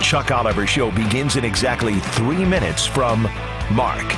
Chuck Oliver Show begins in exactly 3 minutes from Mark.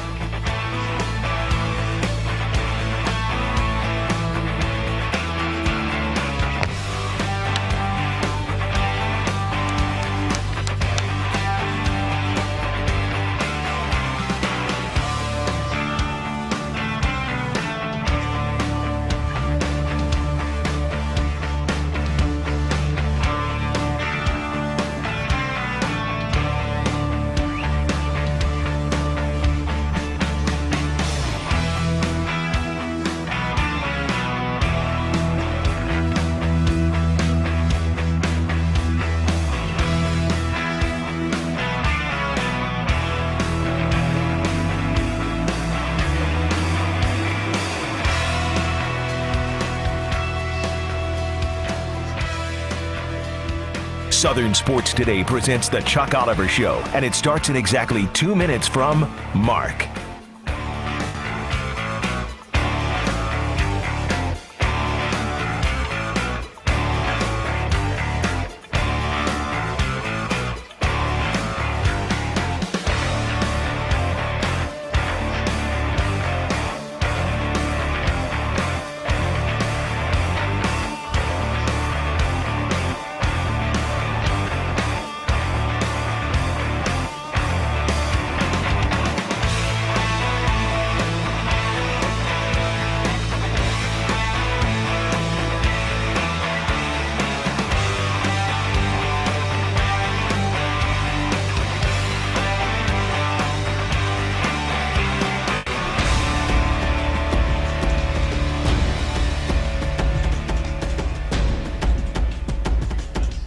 Southern Sports Today presents the Chuck Oliver Show, and it starts in exactly 2 minutes from Mark.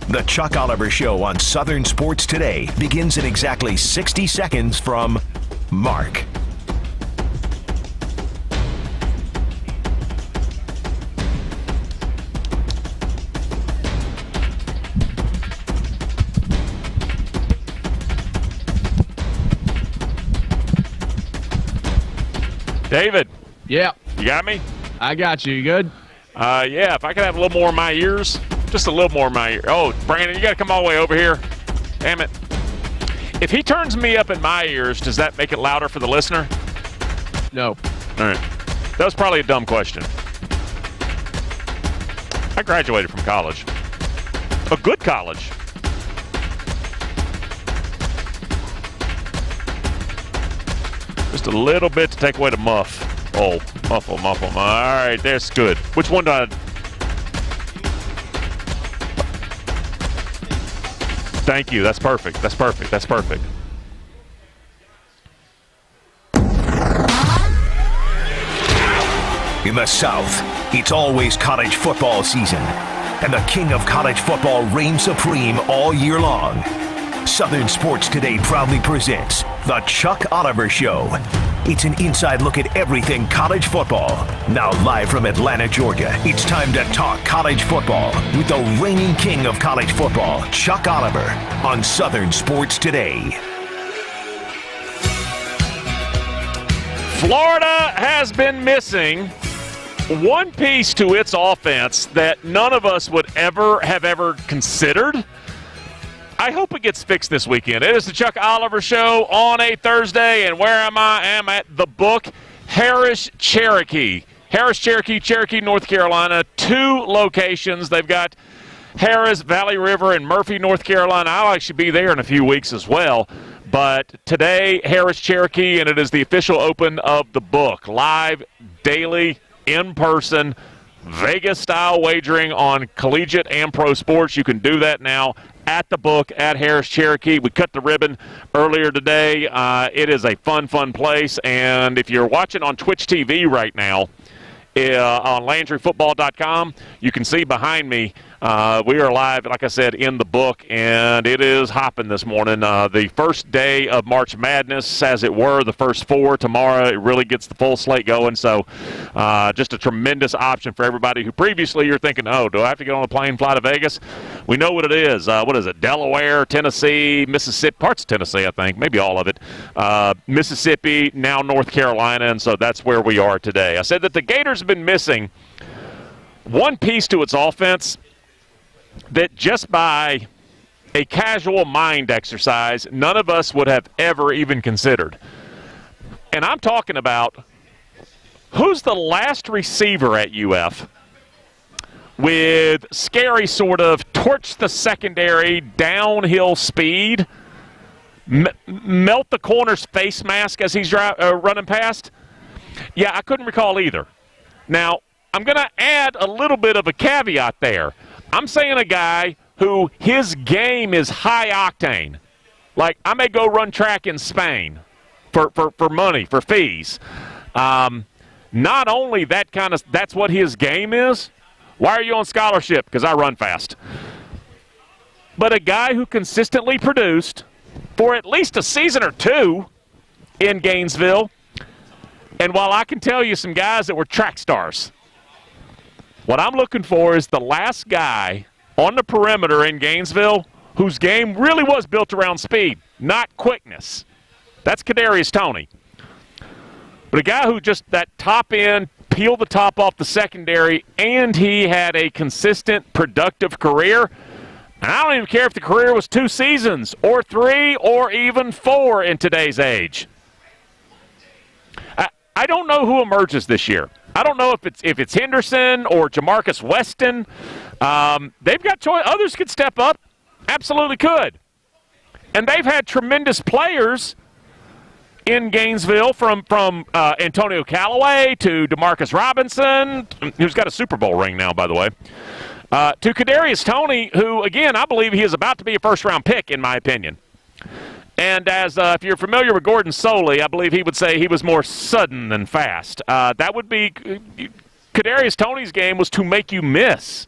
The Chuck Oliver Show on Southern Sports Today begins in exactly 60 seconds from Mark. David. Yeah. You got me? I got you. You good? Yeah, if I could have a little more in my ears. Just a little more in my ear. Oh, Brandon, you got to come all the way over here. Damn it. If he turns me up in my ears, does that make it louder for the listener? No. All right. That was probably a dumb question. I graduated from college. A good college. Just a little bit to take away the muff. Oh, muffle. All right, that's good. Which one do I... Thank you. That's perfect. In the South, it's always college football season, and the king of college football reigns supreme all year long. Southern Sports Today proudly presents the Chuck Oliver Show. It's an inside look at everything college football. Now live from Atlanta, Georgia, it's time to talk college football with the reigning king of college football, Chuck Oliver, on Southern Sports Today. Florida has been missing one piece to its offense that none of us would ever considered. I hope it gets fixed this weekend. It is the Chuck Oliver Show on a Thursday, and where am I? I am at the book, Harrah, Cherokee. Harrah, Cherokee, North Carolina. 2 locations. They've got Harrah's, Valley River, and Murphy, North Carolina. I'll actually be there in a few weeks as well. But today, Harrah, Cherokee, and it is the official open of the book. Live, daily, in person, Vegas-style wagering on collegiate and pro sports. You can do that now at the book at Harrah, Cherokee. We cut the ribbon earlier today. It is a fun place. And if you're watching on Twitch TV right now, on LandryFootball.com, you can see behind me we are live, like I said, in the book, and it is hopping this morning. The first day of March Madness, as it were, the first 4 tomorrow. It really gets the full slate going, so just a tremendous option for everybody who previously you're thinking, oh, do I have to get on a plane and fly to Vegas? We know what it is. What is it? Delaware, Tennessee, Mississippi, parts of Tennessee, I think, maybe all of it. Mississippi, now North Carolina, and so that's where we are today. I said that the Gators have been missing one piece to its offense that just by a casual mind exercise none of us would have ever even considered. And I'm talking about who's the last receiver at UF with scary sort of torch the secondary, downhill speed, melt the corner's face mask as he's running past? Yeah, I couldn't recall either. Now, I'm going to add a little bit of a caveat there. I'm saying a guy who his game is high octane. Like, I may go run track in Spain for money, for fees. Not only that's what his game is. Why are you on scholarship? Because I run fast. But a guy who consistently produced for at least a season or two in Gainesville. And while I can tell you some guys that were track stars, what I'm looking for is the last guy on the perimeter in Gainesville whose game really was built around speed, not quickness. That's Kadarius Toney. But a guy who just that top end, peeled the top off the secondary, and he had a consistent, productive career. And I don't even care if the career was 2 seasons or 3 or even 4 in today's age. I don't know who emerges this year. I don't know if it's Henderson or Jamarcus Weston. They've got choice. Others could step up. Absolutely could. And they've had tremendous players in Gainesville from Antonio Callaway to DeMarcus Robinson, who's got a Super Bowl ring now, by the way, to Kadarius Toney, who, again, I believe he is about to be a first-round pick, in my opinion. And as if you're familiar with Gordon Soley, I believe he would say he was more sudden than fast. That would be Kadarius Toney's game was to make you miss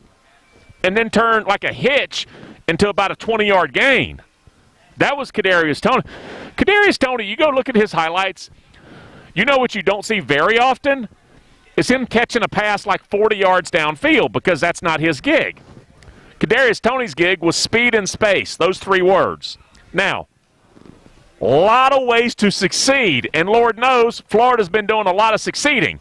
and then turn like a hitch into about a 20-yard gain. That was Kadarius Toney. Kadarius Toney, you go look at his highlights, you know what you don't see very often is him catching a pass like 40 yards downfield because that's not his gig. Kadarius Toney's gig was speed and space, those 3 words. Now, a lot of ways to succeed, and Lord knows Florida's been doing a lot of succeeding.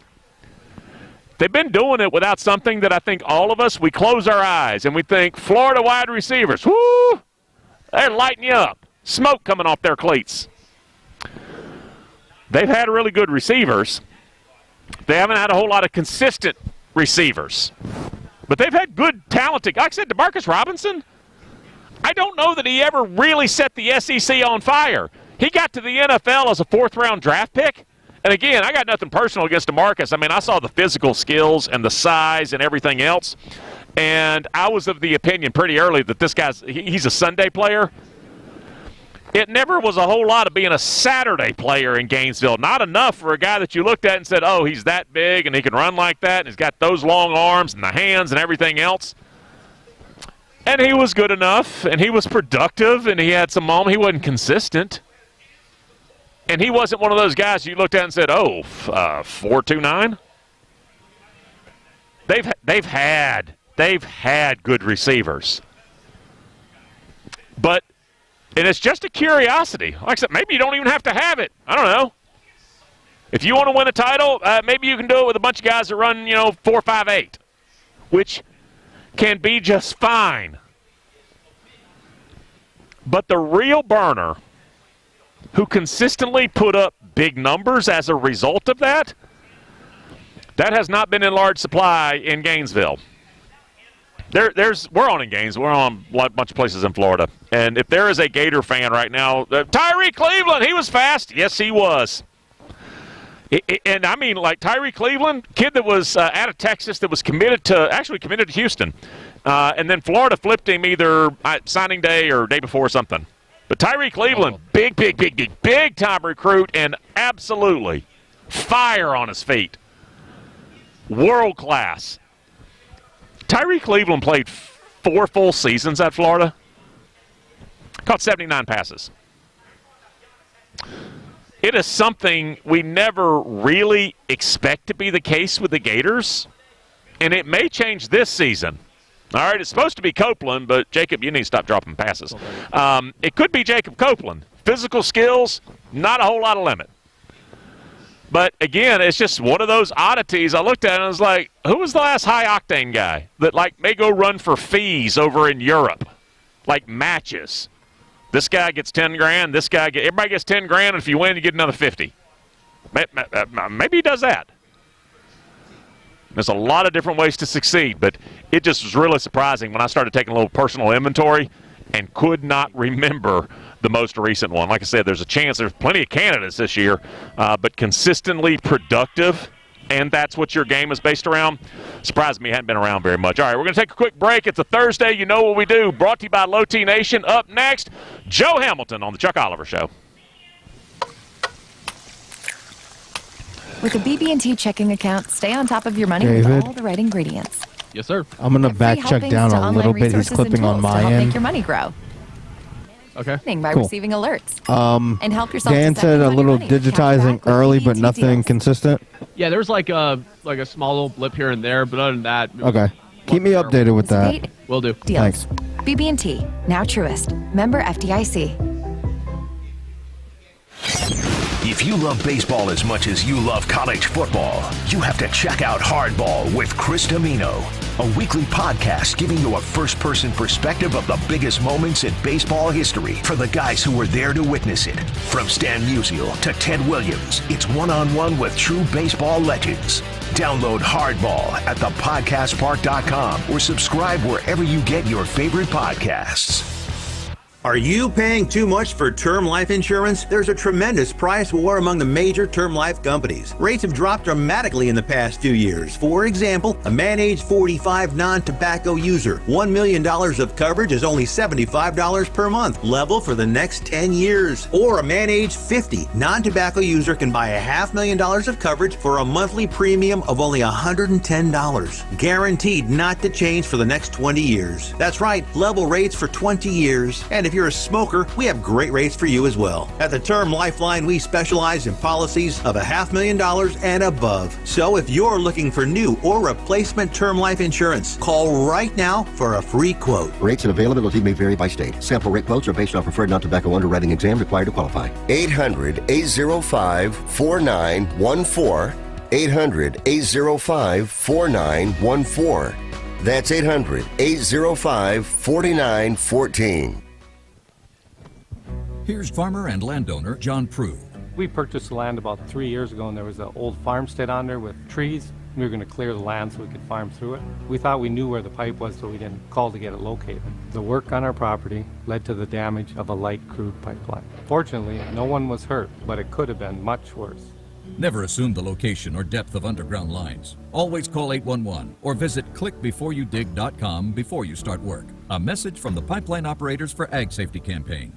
They've been doing it without something that I think all of us, we close our eyes and we think, Florida wide receivers, whoo, they're lighting you up. Smoke coming off their cleats. They've had really good receivers. They haven't had a whole lot of consistent receivers. But they've had good, talented, like I said, DeMarcus Robinson, I don't know that he ever really set the SEC on fire. He got to the NFL as a 4th-round draft pick. And again, I got nothing personal against DeMarcus. I mean, I saw the physical skills and the size and everything else. And I was of the opinion pretty early that this he's a Sunday player. It never was a whole lot of being a Saturday player in Gainesville. Not enough for a guy that you looked at and said, oh, he's that big and he can run like that and he's got those long arms and the hands and everything else. And he was good enough and he was productive and he had some moments. He wasn't consistent. And he wasn't one of those guys you looked at and said, oh, 4.29? They've had good receivers. But and it's just a curiosity. Like I said, maybe you don't even have to have it. I don't know. If you want to win a title, maybe you can do it with a bunch of guys that run, 4.58, which can be just fine. But the real burner who consistently put up big numbers as a result of that has not been in large supply in Gainesville. We're on in Gainesville. We're on a bunch of places in Florida. And if there is a Gator fan right now, Tyree Cleveland, he was fast. Yes, he was. And I mean, like Tyree Cleveland, kid that was out of Texas that was committed to Houston. And then Florida flipped him either signing day or day before or something. But Tyree Cleveland, big time recruit and absolutely fire on his feet. World class. Tyree Cleveland played 4 full seasons at Florida. Caught 79 passes. It is something we never really expect to be the case with the Gators, and it may change this season. All right, it's supposed to be Copeland, but Jacob, you need to stop dropping passes. It could be Jacob Copeland. Physical skills, not a whole lot of limit. But, again, it's just one of those oddities. I looked at it and I was like, who was the last high-octane guy that, may go run for fees over in Europe? like matches. This guy gets 10 grand. Everybody gets 10 grand. And if you win, you get another 50. Maybe he does that. There's a lot of different ways to succeed, but it just was really surprising when I started taking a little personal inventory and could not remember the most recent one. Like I said, there's a chance. There's plenty of candidates this year, but consistently productive, and that's what your game is based around. Surprised me, hadn't been around very much. All right, we're going to take a quick break. It's a Thursday. You know what we do. Brought to you by Low T Nation. Up next, Joe Hamilton on the Chuck Oliver Show. With a BB&T checking account, stay on top of your money David. with all the right ingredients. Yes, sir. I'm going to Get back free check helpings down to a online little bit. He's resources and clipping on tools to my help end. make your money grow. Okay. By Cool. receiving alerts. And help yourself Dan to said a second little money. Cash digitizing back with early, but BB&T nothing deals. consistent. Yeah, there's like a small little blip here and there, but other than that, Okay. Keep me updated with that. Great Will do. deals. Thanks. BB&T, now Truist. Member FDIC. If you love baseball as much as you love college football, you have to check out Hardball with Chris Domino, a weekly podcast giving you a first-person perspective of the biggest moments in baseball history for the guys who were there to witness it. From Stan Musial to Ted Williams, it's one-on-one with true baseball legends. Download Hardball at thepodcastpark.com or subscribe wherever you get your favorite podcasts. Are you paying too much for term life insurance? There's a tremendous price war among the major term life companies. Rates have dropped dramatically in the past few years. For example, a man age 45 non-tobacco user, $1 million of coverage is only $75 per month, level for the next 10 years. Or a man age 50 non-tobacco user can buy $500,000 of coverage for a monthly premium of only $110, guaranteed not to change for the next 20 years. That's right, level rates for 20 years. And if you're a smoker, we have great rates for you as well. At the Term Lifeline, we specialize in policies of $500,000 and above. So if you're looking for new or replacement term life insurance, call right now for a free quote. Rates and availability may vary by state. Sample rate quotes are based on preferred non-tobacco underwriting exam required to qualify. 800-805-4914. 800-805-4914. That's 800-805-4914. Here's farmer and landowner John Prue. We purchased the land about 3 years ago, and there was an old farmstead on there with trees. We were going to clear the land so we could farm through it. We thought we knew where the pipe was, so we didn't call to get it located. The work on our property led to the damage of a light crude pipeline. Fortunately, no one was hurt, but it could have been much worse. Never assume the location or depth of underground lines. Always call 811 or visit clickbeforeyoudig.com before you start work. A message from the Pipeline Operators for Ag Safety Campaign.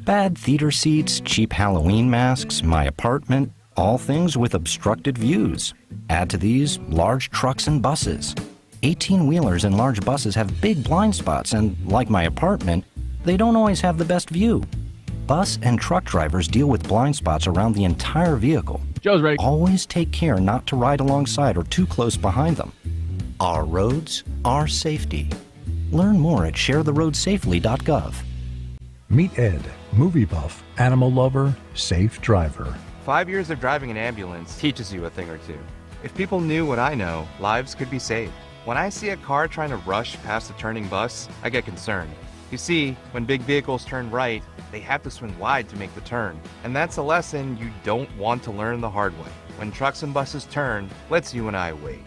Bad theater seats, cheap Halloween masks, my apartment, all things with obstructed views. Add to these large trucks and buses. 18-wheelers and large buses have big blind spots, and like my apartment, they don't always have the best view. Bus and truck drivers deal with blind spots around the entire vehicle. Joe's ready. Always take care not to ride alongside or too close behind them. Our roads, our safety. Learn more at sharetheroadsafely.gov. Meet Ed, movie buff, animal lover, safe driver. 5 years of driving an ambulance teaches you a thing or two. If people knew what I know, lives could be saved. When I see a car trying to rush past a turning bus, I get concerned. You see, when big vehicles turn right, they have to swing wide to make the turn. And that's a lesson you don't want to learn the hard way. When trucks and buses turn, let's you and I wait.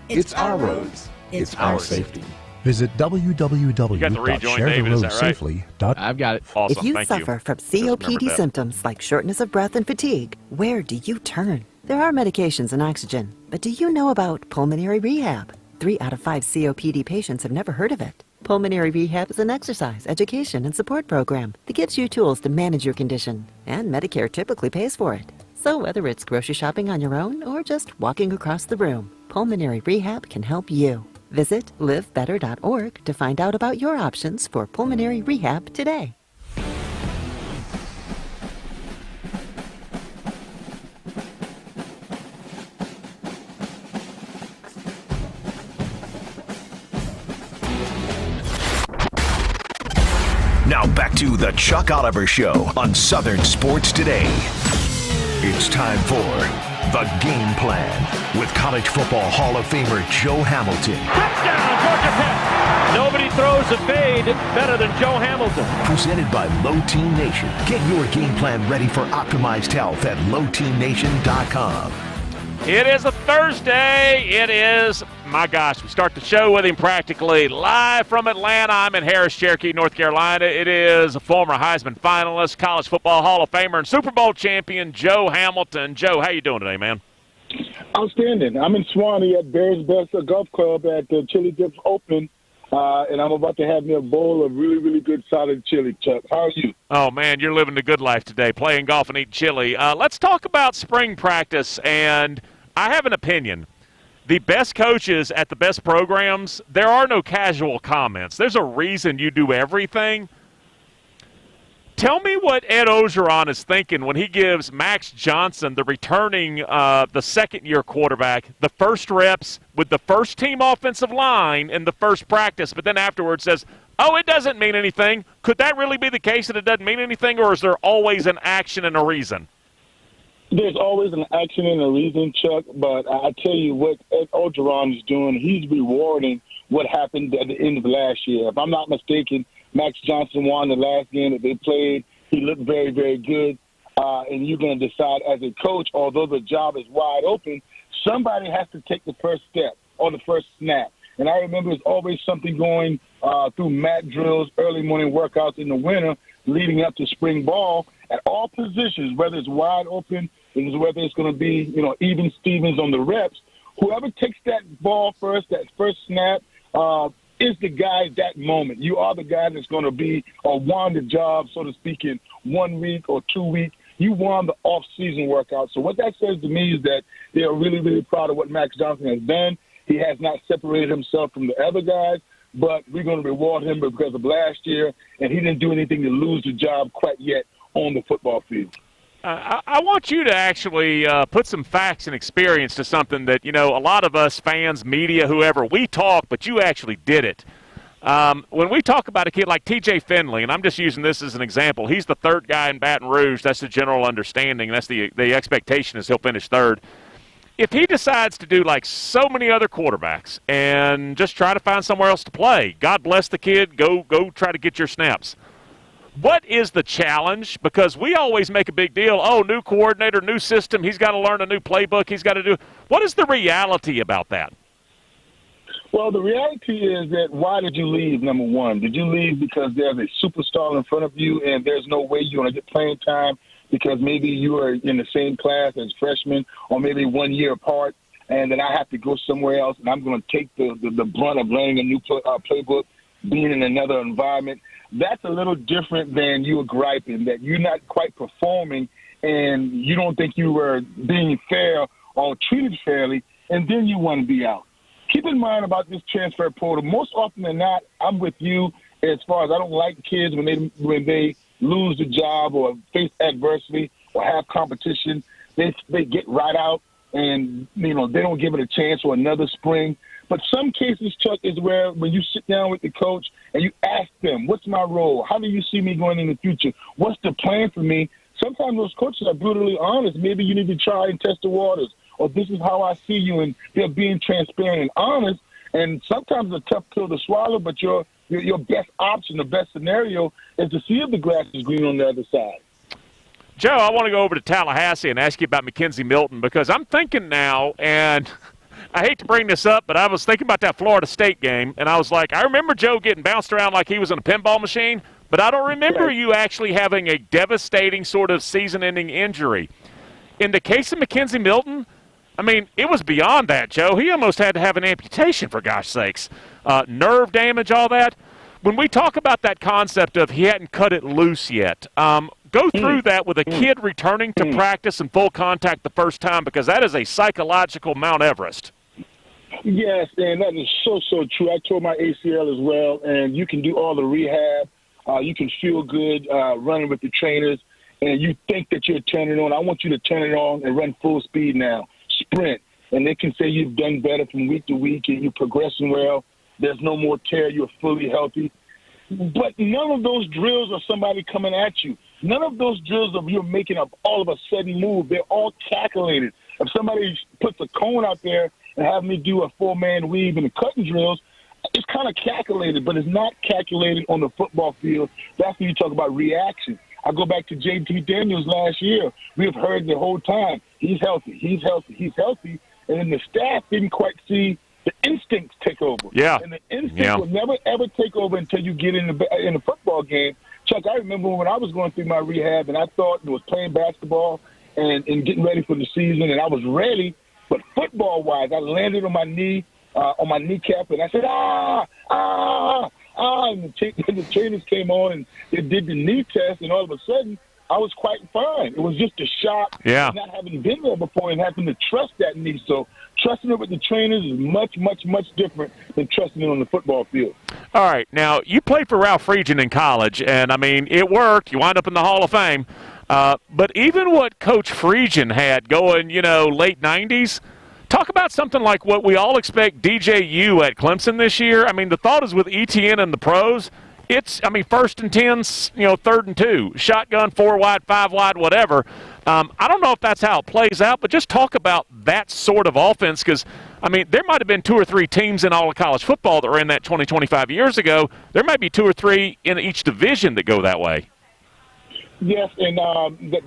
It's our roads. It's our safety. Visit www.sharetheroadsafely.com. I've got it. Awesome. If you Thank suffer from Just remembered COPD that. symptoms like shortness of breath and fatigue, where do you turn? There are medications and oxygen, but do you know about pulmonary rehab? 3 out of 5 COPD patients have never heard of it. Pulmonary rehab is an exercise, education, and support program that gives you tools to manage your condition, and Medicare typically pays for it. So whether it's grocery shopping on your own or just walking across the room, pulmonary rehab can help you. Visit livebetter.org to find out about your options for pulmonary rehab today. Now back to the Chuck Oliver Show on Southern Sports Today. It's time for The Game Plan with College Football Hall of Famer Joe Hamilton. Touchdown, Georgia Tech. Nobody throws a fade better than Joe Hamilton. Presented by Low Team Nation. Get your game plan ready for optimized health at lowteamnation.com. It is a Thursday. It is, my gosh, we start the show with him practically live from Atlanta. I'm in Harrah, Cherokee, North Carolina. It is a former Heisman finalist, College Football Hall of Famer, and Super Bowl champion, Joe Hamilton. Joe, how you doing today, man? Outstanding. I'm in Swanee at Bears Best Golf Club at the Chili Dips Open, and I'm about to have me a bowl of really, really good solid chili, Chuck. How are you? Oh, man, you're living the good life today, playing golf and eating chili. Let's talk about spring practice, and I have an opinion. The best coaches at the best programs, there are no casual comments. There's a reason you do everything. Tell me what Ed Orgeron is thinking when he gives Max Johnson, the returning, the second-year quarterback, the first reps with the first-team offensive line in the first practice, but then afterwards says, oh, it doesn't mean anything. Could that really be the case that it doesn't mean anything, or is there always an action and a reason? There's always an action and a reason, Chuck, but I tell you what Ed Orgeron is doing, he's rewarding what happened at the end of last year. If I'm not mistaken, Max Johnson won the last game that they played. He looked very, very good. And you're going to decide as a coach, although the job is wide open, somebody has to take the first step or the first snap. And I remember there's always something going through mat drills, early morning workouts in the winter leading up to spring ball at all positions, whether it's wide open, whether it's going to be, even Stevens on the reps. Whoever takes that ball first, that first snap, is the guy at that moment. You are the guy that's going to be won the job, so to speak, in 1 week or 2 weeks. You won the off-season workout. So what that says to me is that they are really, really proud of what Max Johnson has done. He has not separated himself from the other guys, but we're going to reward him because of last year, and he didn't do anything to lose the job quite yet on the football field. I want you to actually put some facts and experience to something that, a lot of us fans, media, whoever, we talk, but you actually did it. When we talk about a kid like T.J. Finley, and I'm just using this as an example, he's the third guy in Baton Rouge. That's the general understanding. That's the expectation is he'll finish third. If he decides to do like so many other quarterbacks and just try to find somewhere else to play, God bless the kid, go try to get your snaps. What is the challenge? Because we always make a big deal, new coordinator, new system, he's got to learn a new playbook, he's got to do. What is the reality about that? Well, the reality is that why did you leave, number one? Did you leave because there's a superstar in front of you and there's no way you're going to get playing time because maybe you are in the same class as freshmen or maybe 1 year apart, and then I have to go somewhere else and I'm going to take the brunt of learning a new playbook, being in another environment? That's a little different than you were griping, that you're not quite performing and you don't think you were being fair or treated fairly, and then you want to be out. Keep in mind about this transfer portal. Most often than not, I'm with you as far as I don't like kids when they lose the job or face adversity or have competition. They get right out and, they don't give it a chance for another spring. But some cases, Chuck, is where when you sit down with the coach and you ask them, what's my role? How do you see me going in the future? What's the plan for me? Sometimes those coaches are brutally honest. Maybe you need to try and test the waters, or this is how I see you, and they're being transparent and honest. And sometimes it's a tough pill to swallow, but your best option, the best scenario, is to see if the grass is green on the other side. Joe, I want to go over to Tallahassee and ask you about Mackenzie Milton, because I'm thinking now, and I hate to bring this up, but I was thinking about that Florida State game, and I was like, I remember Joe getting bounced around like he was in a pinball machine, but I don't remember you actually having a devastating sort of season-ending injury. In the case of Mackenzie Milton, I mean, it was beyond that, Joe. He almost had to have an amputation, for gosh sakes. Nerve damage, all that. When we talk about that concept of he hadn't cut it loose yet, go through that with a kid returning to practice and full contact the first time, because that is a psychological Mount Everest. Yes, and that is so true. I tore my ACL as well, and you can do all the rehab. You can feel good running with the trainers, and you think that you're turning on. I want you to turn it on and run full speed now. Sprint. And they can say you've done better from week to week and you're progressing well. There's no more tear. You're fully healthy. But none of those drills are somebody coming at you. None of those drills of you're making up all of a sudden move. They're all calculated. If somebody puts a cone out there and have me do a 4-man weave and the cutting drills, it's kind of calculated, but it's not calculated on the football field. That's when you talk about reaction. I go back to J.T. Daniels last year. We have heard the whole time, he's healthy, he's healthy, he's healthy. And then the staff didn't quite see the instincts take over. Yeah. And the instincts will never, ever take over until you get in the football game. Chuck, I remember when I was going through my rehab and I thought it was playing basketball and getting ready for the season, and I was ready. But football-wise, I landed on my knee, on my kneecap, and I said, and the trainers came on and they did the knee test, and all of a sudden, I was quite fine. It was just a shock of not having been there before and having to trust that knee. So trusting it with the trainers is much, much, much different than trusting it on the football field. All right. Now, you played for Ralph Friedgen in college, and, I mean, it worked. You wind up in the Hall of Fame. But even what Coach Friedgen had going, late 90s, talk about something like what we all expect DJU at Clemson this year. I mean, the thought is with ETN and the pros, it's, first and 10s, third and 2, shotgun, 4 wide, 5 wide, whatever. I don't know if that's how it plays out, but just talk about that sort of offense because, there might have been 2 or 3 teams in all of college football that were in that 20, 25 years ago. There might be 2 or 3 in each division that go that way. Yes, and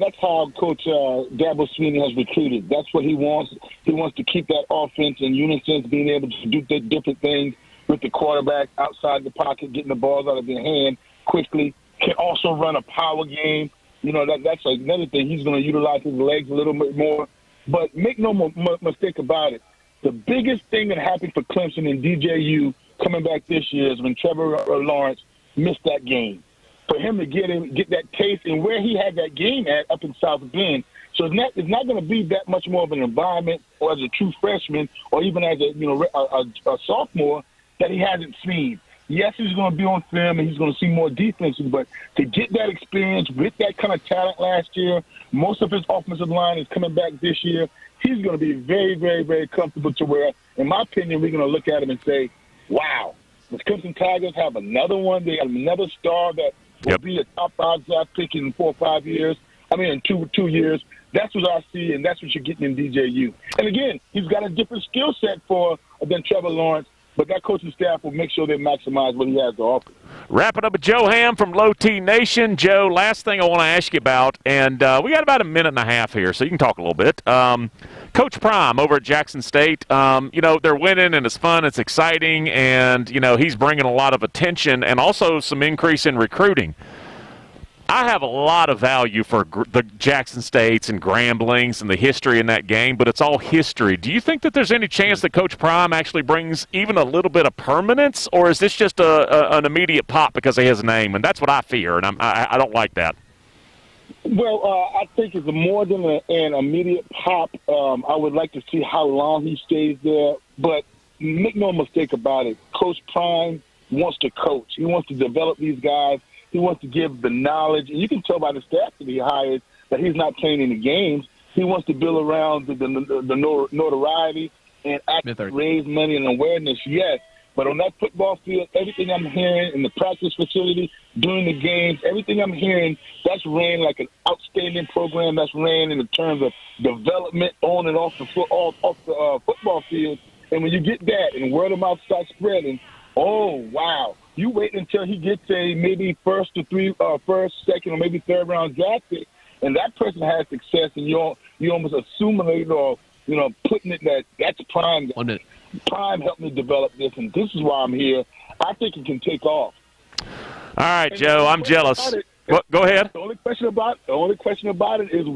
that's how Coach Dabo Swinney has recruited. That's what he wants. He wants to keep that offense in unison, being able to do different things with the quarterback outside the pocket, getting the balls out of their hand quickly. Can also run a power game. That's another thing. He's going to utilize his legs a little bit more. But make no mistake about it. The biggest thing that happened for Clemson and DJU coming back this year is when Trevor Lawrence missed that game. For him to get that taste and where he had that game at up in South Bend. So it's not going to be that much more of an environment or as a true freshman or even as a sophomore that he hasn't seen. Yes, he's going to be on film and he's going to see more defenses, but to get that experience with that kind of talent last year, most of his offensive line is coming back this year. He's going to be very, very, very comfortable to where, in my opinion, we're going to look at him and say, wow, the Clemson Tigers have another one. They have another star that will be a top 5 draft pick in 4 or 5 years. In 2 years. That's what I see, and that's what you're getting in DJU. And again, he's got a different skill set than Trevor Lawrence, but that coaching staff will make sure they maximize what he has to offer. Wrapping up with Joe Ham from Low T Nation. Joe, last thing I want to ask you about, and we got about a minute and a half here, so you can talk a little bit. Coach Prime over at Jackson State, they're winning and it's fun, it's exciting, and, he's bringing a lot of attention and also some increase in recruiting. I have a lot of value for the Jackson States and Gramblings and the history in that game, but it's all history. Do you think that there's any chance that Coach Prime actually brings even a little bit of permanence, or is this just an immediate pop because he has a name? And that's what I fear, and I don't like that. Well, I think it's more than an immediate pop. I would like to see how long he stays there, but make no mistake about it. Coach Prime wants to coach. He wants to develop these guys. He wants to give the knowledge. And you can tell by the staff that he hired that he's not playing any games. He wants to build around the notoriety and actually raise money and awareness, yes. But on that football field, everything I'm hearing in the practice facility, during the games, everything I'm hearing, that's ran like an outstanding program. That's ran in the terms of development on and off the football field. And when you get that and word of mouth starts spreading, oh, wow. You wait until he gets a maybe first, second, or maybe third round draft pick, and that person has success, and you almost assume or putting it that's Prime. 1 minute. Prime helped me develop this, and this is why I'm here. I think it can take off. All right, Joe, I'm jealous. Go ahead. The only question about it is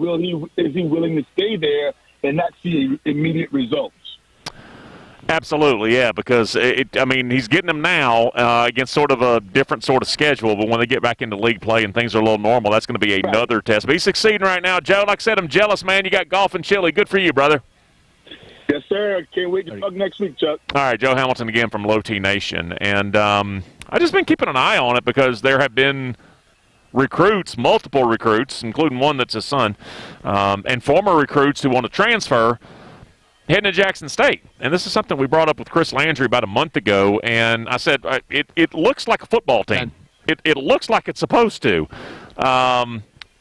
is he willing to stay there and not see immediate results? Absolutely, yeah, because, he's getting them now against sort of a different sort of schedule, but when they get back into league play and things are a little normal, that's going to be another test. But he's succeeding right now. Joe, like I said, I'm jealous, man. You got golf and Chile. Good for you, brother. Yes, sir. Can't wait to talk next week, Chuck. All right, Joe Hamilton again from Low T Nation. And I've just been keeping an eye on it because there have been multiple recruits, including one that's his son, and former recruits who want to transfer heading to Jackson State. And this is something we brought up with Chris Landry about a month ago, and I said it looks like a football team. It looks like it's supposed to.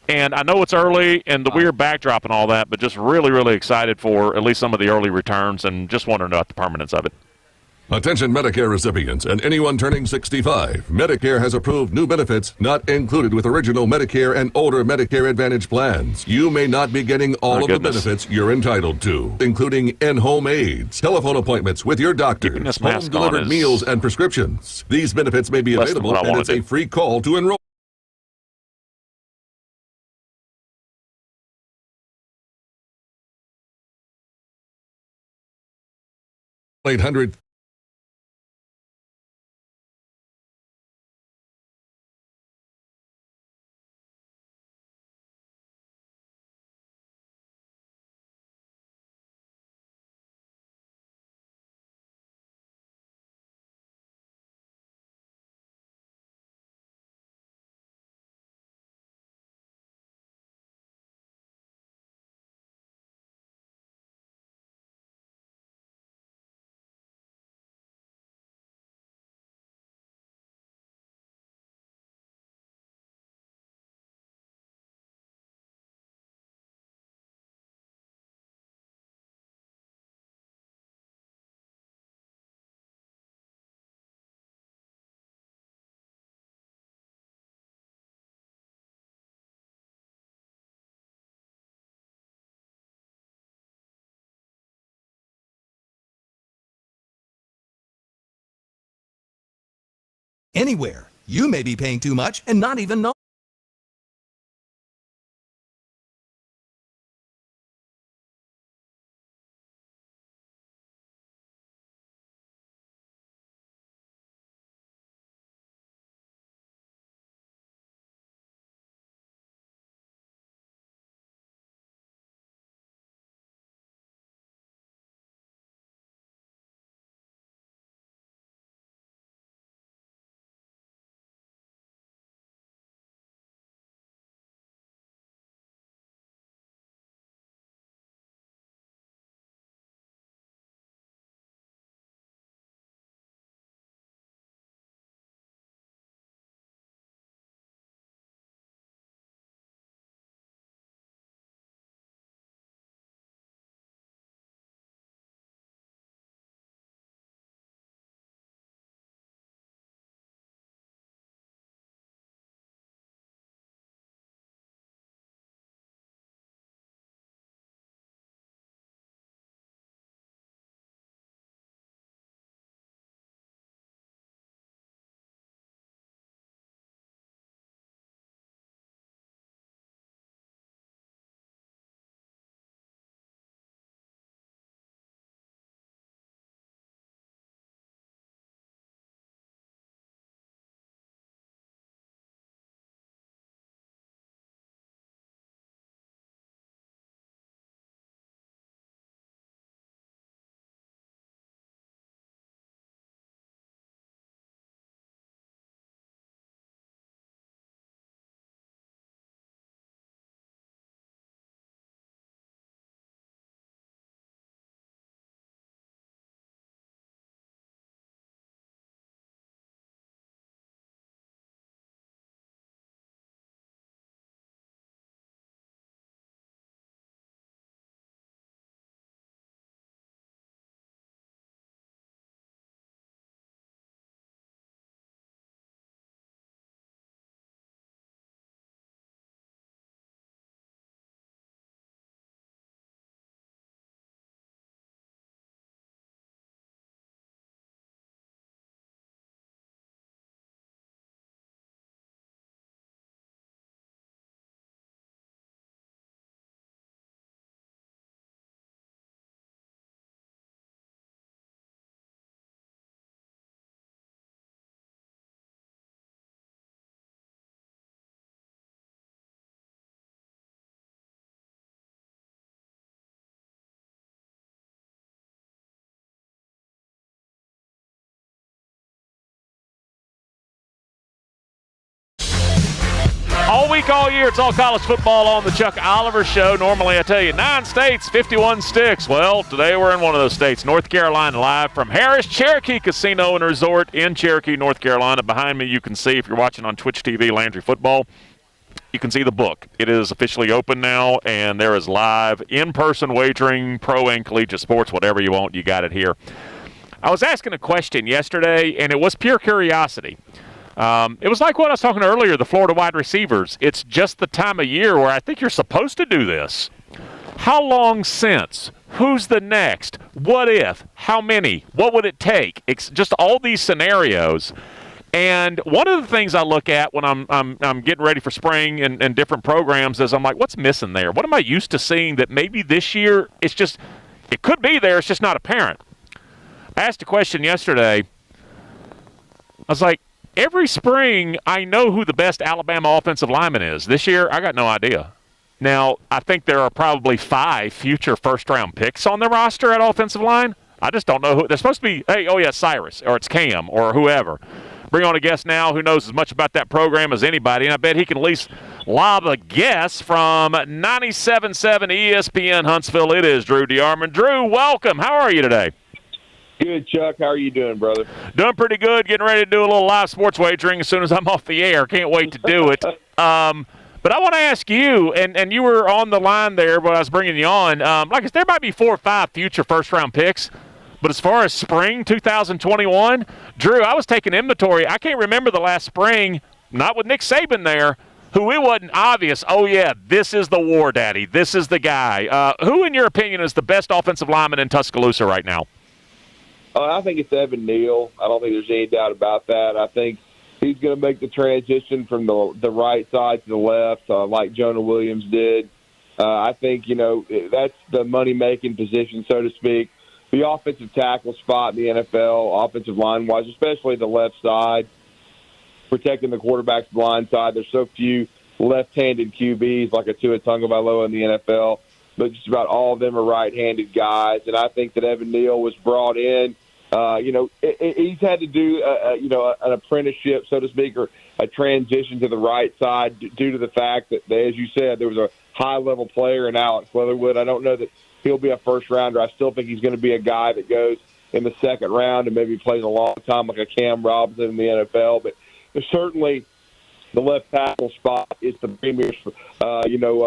And I know it's early and the weird backdrop and all that, but just really, really excited for at least some of the early returns and just wondering about the permanence of it. Attention Medicare recipients and anyone turning 65. Medicare has approved new benefits not included with original Medicare and older Medicare Advantage plans. You may not be getting all of the benefits you're entitled to, including in-home aids, telephone appointments with your doctors, home-delivered meals and prescriptions. These benefits may be available, and it's a free call to enroll. 800. Anywhere. You may be paying too much and not even know. All week, all year, it's all college football on the Chuck Oliver Show. Normally, I tell you, 9 states, 51 sticks. Well, today we're in one of those states, North Carolina, live from Harrah's Cherokee Casino and Resort in Cherokee, North Carolina. Behind me, you can see, if you're watching on Twitch TV, Landry Football, you can see the book. It is officially open now, and there is live, in-person wagering, pro and collegiate sports, whatever you want, you got it here. I was asking a question yesterday, and it was pure curiosity. It was like what I was talking earlier, the Florida wide receivers. It's just the time of year where I think you're supposed to do this. How long since? Who's the next? What if? How many? What would it take? It's just all these scenarios. And one of the things I look at when I'm getting ready for spring and different programs is I'm like, what's missing there? What am I used to seeing that maybe this year it could be there, it's just not apparent. I asked a question yesterday. I was like, every spring I know who the best Alabama offensive lineman is. This year I got no idea. Now, I think there are probably 5 future first-round picks on the roster at offensive line. I just don't know who. They're supposed to be, Cyrus, or it's Cam, or whoever. Bring on a guest now who knows as much about that program as anybody, and I bet he can at least lob a guess from 97.7 ESPN Huntsville. It is Drew DeArmond. Drew, welcome. How are you today? Good, Chuck. How are you doing, brother? Doing pretty good. Getting ready to do a little live sports wagering as soon as I'm off the air. Can't wait to do it. But I want to ask you, and you were on the line there when I was bringing you on. Like I said, there might be 4 or 5 future first-round picks. But as far as spring 2021, Drew, I was taking inventory. I can't remember the last spring, not with Nick Saban there, who it wasn't obvious, this is the war daddy. This is the guy. Who, in your opinion, is the best offensive lineman in Tuscaloosa right now? I think it's Evan Neal. I don't think there's any doubt about that. I think he's going to make the transition from the right side to the left like Jonah Williams did. I think, that's the money-making position, so to speak. The offensive tackle spot in the NFL, offensive line-wise, especially the left side, protecting the quarterback's blind side. There's so few left-handed QBs like a Tua Tagovailoa in the NFL, but just about all of them are right-handed guys. And I think that Evan Neal was brought in. He's had to do, an apprenticeship, so to speak, or a transition to the right side due to the fact that, as you said, there was a high-level player in Alex Leatherwood. I don't know that he'll be a first-rounder. I still think he's going to be a guy that goes in the second round and maybe plays a long time like a Cam Robinson in the NFL. But certainly the left tackle spot is the premier,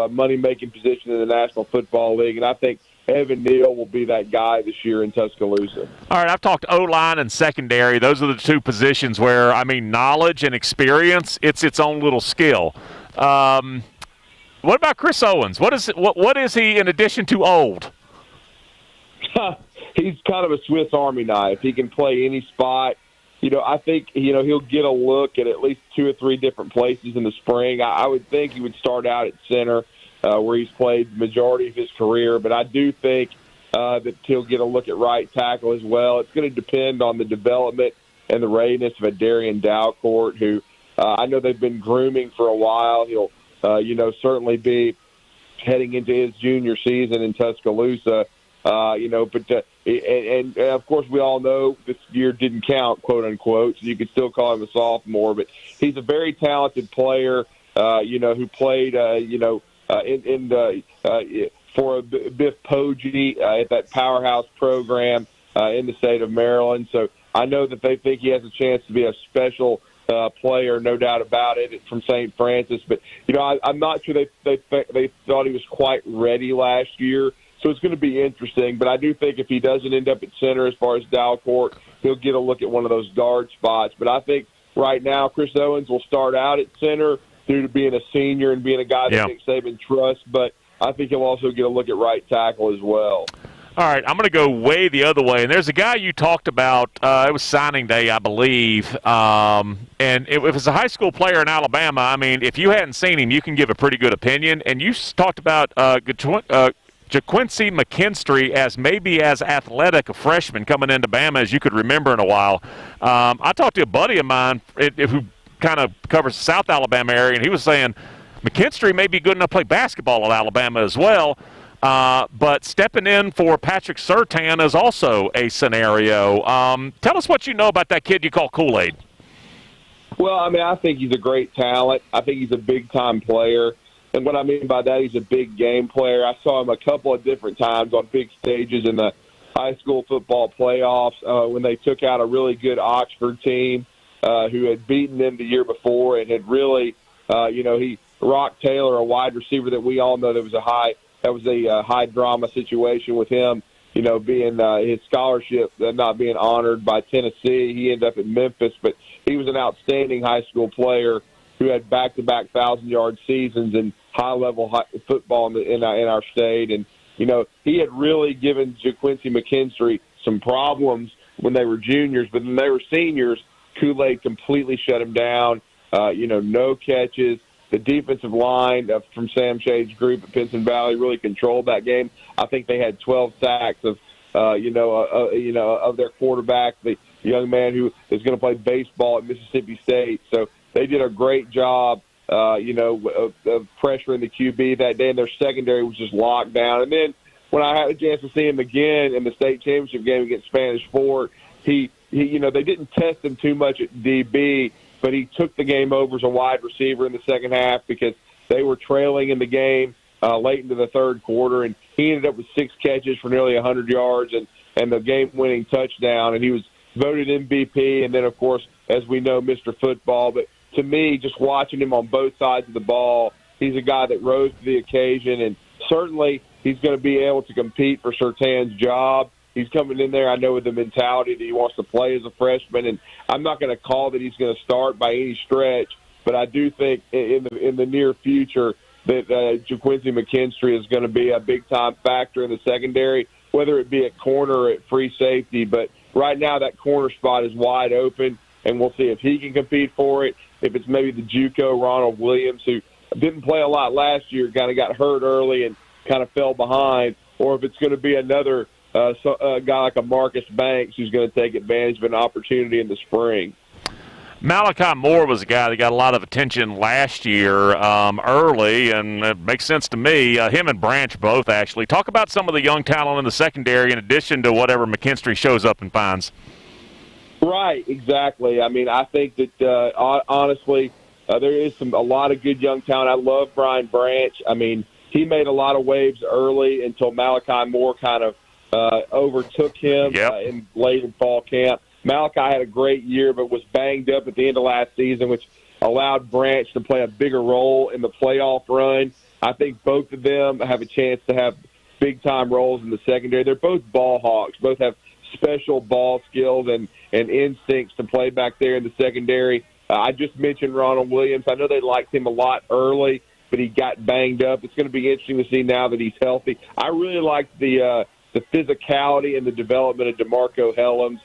money-making position in the National Football League. And I think Evan Neal will be that guy this year in Tuscaloosa. All right, I've talked O-line and secondary. Those are the 2 positions where, knowledge and experience, it's its own little skill. What about Chris Owens? What is he in addition to old? He's kind of a Swiss Army knife. He can play any spot. I think, he'll get a look at least 2 or 3 different places in the spring. I would think he would start out at center, where he's played the majority of his career. But I do think that he'll get a look at right tackle as well. It's going to depend on the development and the readiness of a Darian Dalcourt, who I know they've been grooming for a while. He'll certainly be heading into his junior season in Tuscaloosa, and of course we all know this year didn't count, quote unquote, so you could still call him a sophomore, but he's a very talented player, who played, for Biff Poggi at that powerhouse program in the state of Maryland. So I know that they think he has a chance to be a special player, no doubt about it, from St. Francis. But, I'm not sure they thought he was quite ready last year. So it's going to be interesting. But I do think if he doesn't end up at center as far as Dalcourt, he'll get a look at one of those guard spots. But I think right now Chris Owens will start out at center due to being a senior and being a guy that Nick Saban trusts. But I think he'll also get a look at right tackle as well. All right, I'm going to go way the other way. And there's a guy you talked about. It was signing day, I believe. And if it's a high school player in Alabama, if you hadn't seen him, you can give a pretty good opinion. And you talked about JaQuincy McKinstry as maybe as athletic a freshman coming into Bama as you could remember in a while. I talked to a buddy of mine who kind of covers the South Alabama area, and he was saying McKinstry may be good enough to play basketball at Alabama as well. But stepping in for Patrick Surtain is also a scenario. Tell us what you know about that kid you call Kool-Aid. Well, I think he's a great talent. I think he's a big-time player. And what I mean by that, he's a big game player. I saw him a couple of different times on big stages in the high school football playoffs when they took out a really good Oxford team who had beaten them the year before and had really, Rock Taylor, a wide receiver that we all know that was a high drama situation with him. being his scholarship not being honored by Tennessee. He ended up at Memphis, but he was an outstanding high school player who had back-to-back 1,000-yard seasons in high-level football in our state. And, he had really given JaQuincy McKinstry some problems when they were juniors, but when they were seniors, Kool-Aid completely shut him down. No catches. The defensive line from Sam Shade's group at Pinson Valley really controlled that game. I think they had 12 sacks of their quarterback, the young man who is going to play baseball at Mississippi State. So they did a great job, of pressuring the QB that day, and their secondary was just locked down. And then when I had a chance to see him again in the state championship game against Spanish Fort, he they didn't test him too much at DB, but he took the game over as a wide receiver in the second half because they were trailing in the game late into the third quarter, and he ended up with 6 catches for nearly 100 yards and the game-winning touchdown, and he was voted MVP, and then, of course, as we know, Mr. Football. But to me, just watching him on both sides of the ball, he's a guy that rose to the occasion, and certainly he's going to be able to compete for Surtan's job. He's coming in there, I know, with the mentality that he wants to play as a freshman, and I'm not going to call that he's going to start by any stretch, but I do think in the near future that JaQuincy McKinstry is going to be a big-time factor in the secondary, whether it be at corner or at free safety. But right now that corner spot is wide open, and we'll see if he can compete for it, if it's maybe the JUCO Ronald Williams, who didn't play a lot last year, kind of got hurt early and kind of fell behind, or if it's going to be another a guy like a Marcus Banks who's going to take advantage of an opportunity in the spring. Malachi Moore was a guy that got a lot of attention last year early, and it makes sense to me. Him and Branch both, actually. Talk about some of the young talent in the secondary in addition to whatever McKinstry shows up and finds. Right, exactly. I mean, I think that, honestly, there is a lot of good young talent. I love Brian Branch. I mean, he made a lot of waves early until Malachi Moore kind of overtook him in late in fall camp. Malachi had a great year but was banged up at the end of last season, which allowed Branch to play a bigger role in the playoff run. I think both of them have a chance to have big-time roles in the secondary. They're both ball hawks, both have special ball skills and instincts to play back there in the secondary. I just mentioned Ronald Williams. I know they liked him a lot early, but he got banged up. It's going to be interesting to see now that he's healthy. I really liked the physicality and the development of DeMarco Helms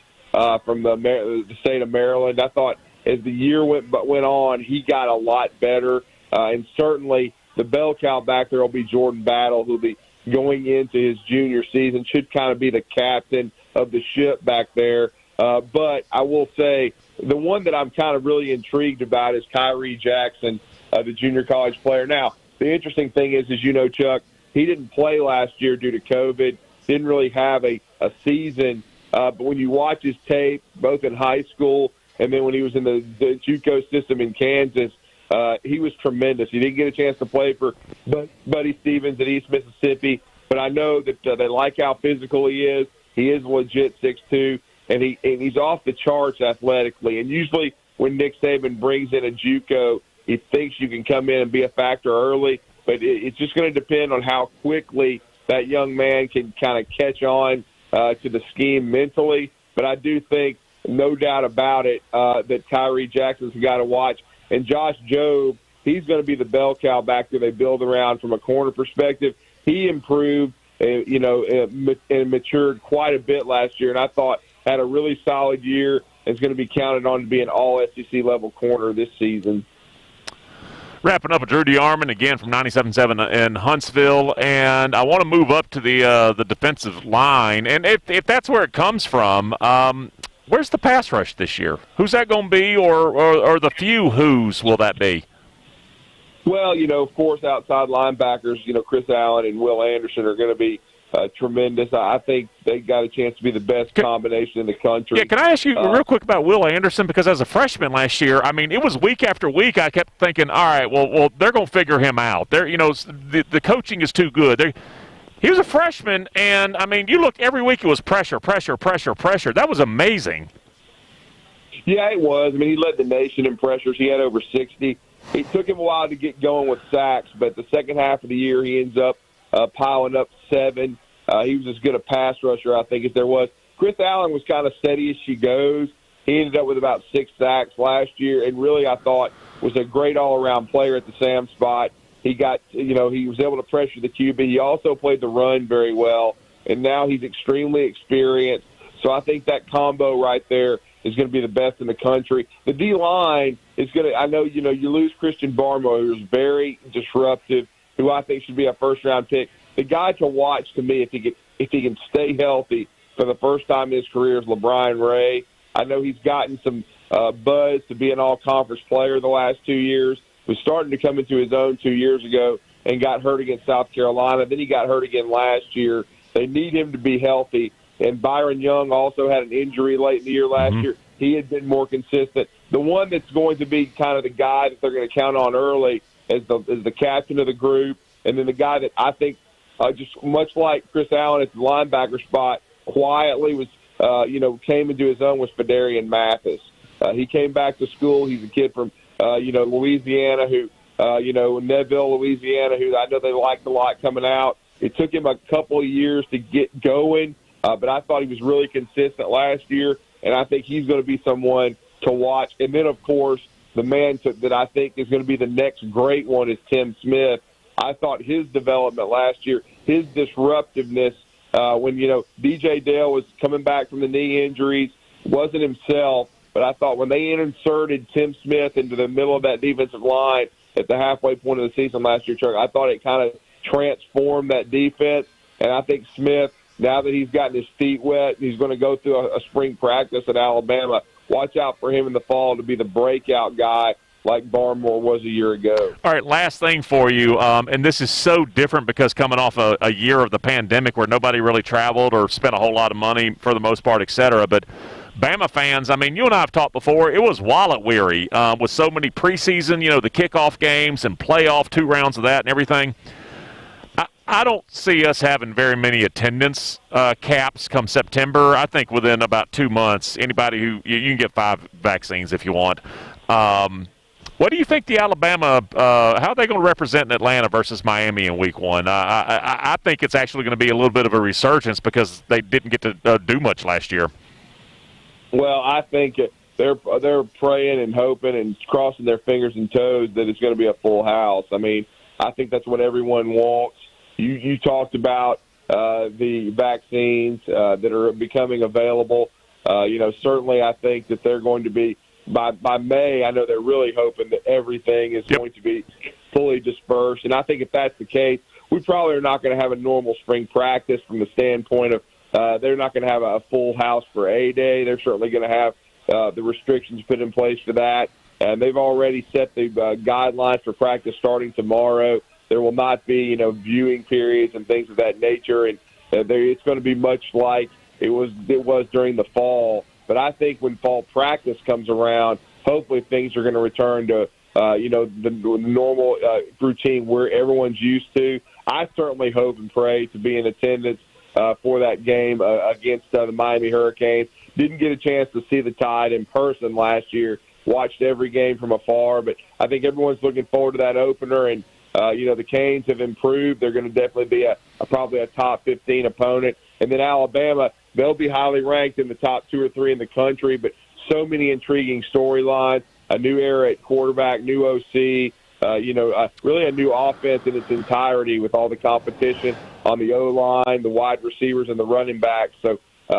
from the state of Maryland. I thought as the year went on, he got a lot better. And certainly the bell cow back there will be Jordan Battle, who'll be going into his junior season, should kind of be the captain of the ship back there. But I will say the one that I'm kind of really intrigued about is Kyrie Jackson, the junior college player. Now, the interesting thing is, as you know, Chuck, he didn't play last year due to COVID, didn't really have a season. But when you watch his tape, both in high school and then when he was in the JUCO system in Kansas, he was tremendous. He didn't get a chance to play for Buddy Stevens at East Mississippi, but I know that they like how physical he is. He is legit 6'2", and he's off the charts athletically. And usually when Nick Saban brings in a JUCO, he thinks you can come in and be a factor early, but it's just going to depend on how quickly that young man can kind of catch on to the scheme mentally. But I do think, no doubt about it, that Kyrie Jackson's got to watch. And Josh Jobe, he's going to be the bell cow back there they build around from a corner perspective. He improved, and matured quite a bit last year, and I thought had a really solid year and is going to be counted on to be an all-SEC level corner this season. Wrapping up with Drew DeArmond again from 97.7 in Huntsville, and I want to move up to the defensive line. And if that's where it comes from, where's the pass rush this year? Who's that going to be, or the few who's will that be? Well, of course, outside linebackers, Chris Allen and Will Anderson are going to be tremendous. I think they got a chance to be the best combination in the country. Yeah, can I ask you real quick about Will Anderson? Because as a freshman last year, I mean, it was week after week. I kept thinking, all right, well, they're going to figure him out. The coaching is too good. He was a freshman, and I mean, you look every week. It was pressure. That was amazing. Yeah, it was. I mean, he led the nation in pressures. He had over 60. It took him a while to get going with sacks, but the second half of the year, he ends up piling up 7. He was as good a pass rusher, I think, as there was. Chris Allen was kind of steady as she goes. He ended up with about 6 sacks last year, and really I thought was a great all-around player at the Sam spot. He got, he was able to pressure the QB. He also played the run very well, and now he's extremely experienced. So I think that combo right there is going to be the best in the country. The D-line is going to, I know, you lose Christian Barmore, who's very disruptive, who I think should be a first-round pick. The guy to watch to me, if he can stay healthy for the first time in his career, is LeBron Ray. I know he's gotten some buzz to be an all-conference player the last 2 years. Was starting to come into his own 2 years ago and got hurt against South Carolina. Then he got hurt again last year. They need him to be healthy. And Byron Young also had an injury late in the year last year. He had been more consistent. The one that's going to be kind of the guy that they're going to count on early is the captain of the group, and then the guy that I think just much like Chris Allen at the linebacker spot, quietly was came into his own was Fedarian Mathis. He came back to school. He's a kid from Louisiana, Neville, Louisiana, who I know they liked a lot coming out. It took him a couple of years to get going, but I thought he was really consistent last year, and I think he's going to be someone to watch. And then, of course, the man that I think is going to be the next great one is Tim Smith. I thought his development last year, his disruptiveness, when, DJ Dale was coming back from the knee injuries, wasn't himself. But I thought when they inserted Tim Smith into the middle of that defensive line at the halfway point of the season last year, Chuck, I thought it kind of transformed that defense. And I think Smith, now that he's gotten his feet wet, he's going to go through a spring practice at Alabama. Watch out for him in the fall to be the breakout guy like Barmore was a year ago. All right, last thing for you, and this is so different because coming off a year of the pandemic where nobody really traveled or spent a whole lot of money for the most part, et cetera, but Bama fans, I mean, you and I have talked before, it was wallet weary with so many preseason, the kickoff games and playoff 2 rounds of that and everything. I don't see us having very many attendance caps come September. I think within about 2 months, anybody who you can get 5 vaccines if you want. What do you think the Alabama, how are they going to represent in Atlanta versus Miami in week 1? I think it's actually going to be a little bit of a resurgence because they didn't get to do much last year. Well, I think they're praying and hoping and crossing their fingers and toes that it's going to be a full house. I mean, I think that's what everyone wants. You talked about the vaccines that are becoming available. Certainly I think that they're going to be, by May, I know they're really hoping that everything is going to be fully dispersed. And I think if that's the case, we probably are not going to have a normal spring practice from the standpoint of they're not going to have a full house for A-Day. They're certainly going to have the restrictions put in place for that. And they've already set the guidelines for practice starting tomorrow. There will not be, viewing periods and things of that nature. And it's going to be much like it was during the fall. But I think when fall practice comes around, hopefully things are going to return to, the normal routine where everyone's used to. I certainly hope and pray to be in attendance for that game against the Miami Hurricanes. Didn't get a chance to see the Tide in person last year. Watched every game from afar, but I think everyone's looking forward to that opener. And, the Canes have improved. They're going to definitely be probably a top 15 opponent. And then Alabama, they'll be highly ranked in the top 2 or 3 in the country, but so many intriguing storylines, a new era at quarterback, new OC, really a new offense in its entirety with all the competition on the O-line, the wide receivers, and the running backs. So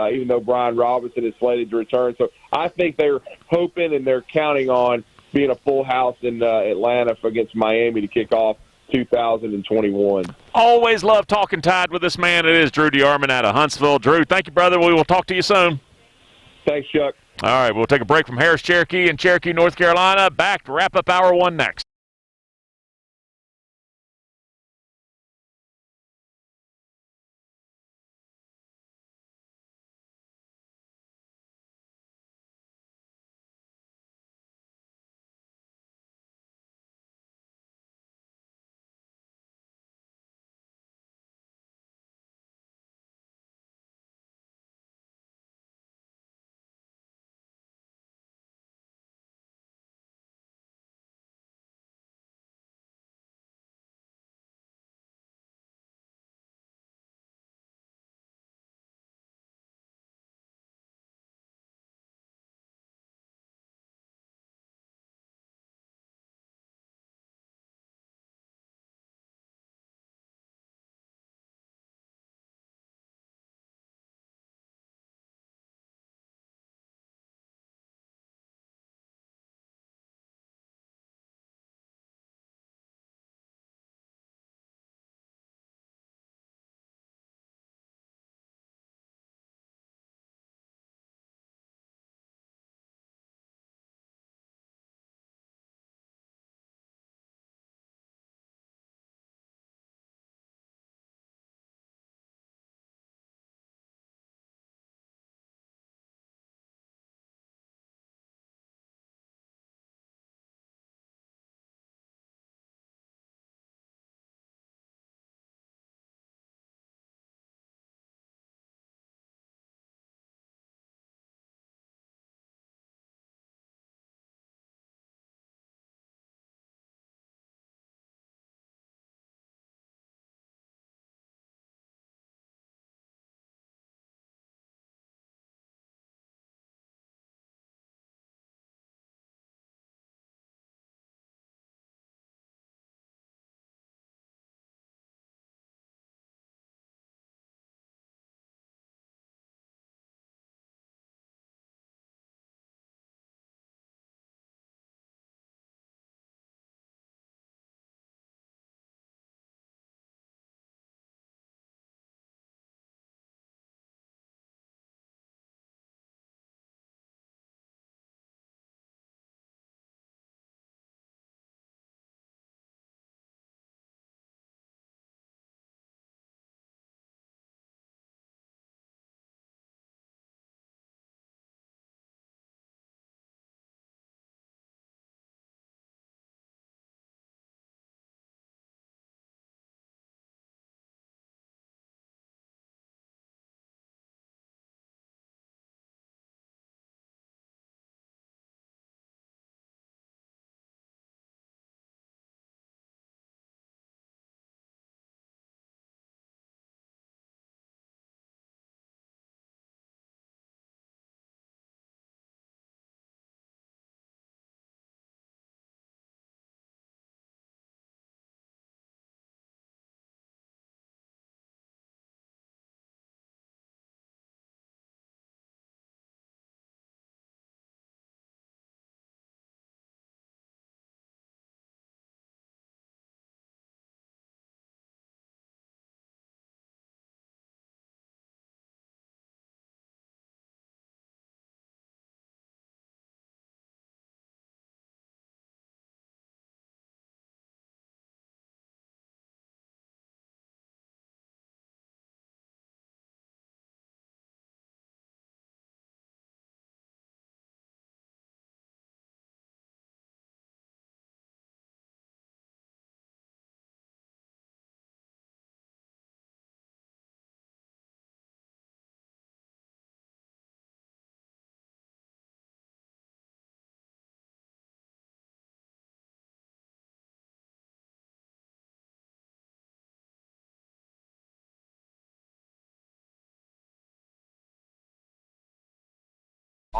even though Brian Robinson is slated to return. So I think they're hoping and they're counting on being a full house in Atlanta against Miami to kick off 2021. Always love talking Tide with this man. It is Drew DeArmond out of Huntsville. Drew, thank you, brother. We will talk to you soon. Thanks, Chuck. All right, we'll take a break from Harris, Cherokee in Cherokee, North Carolina. Back to wrap up Hour 1 next.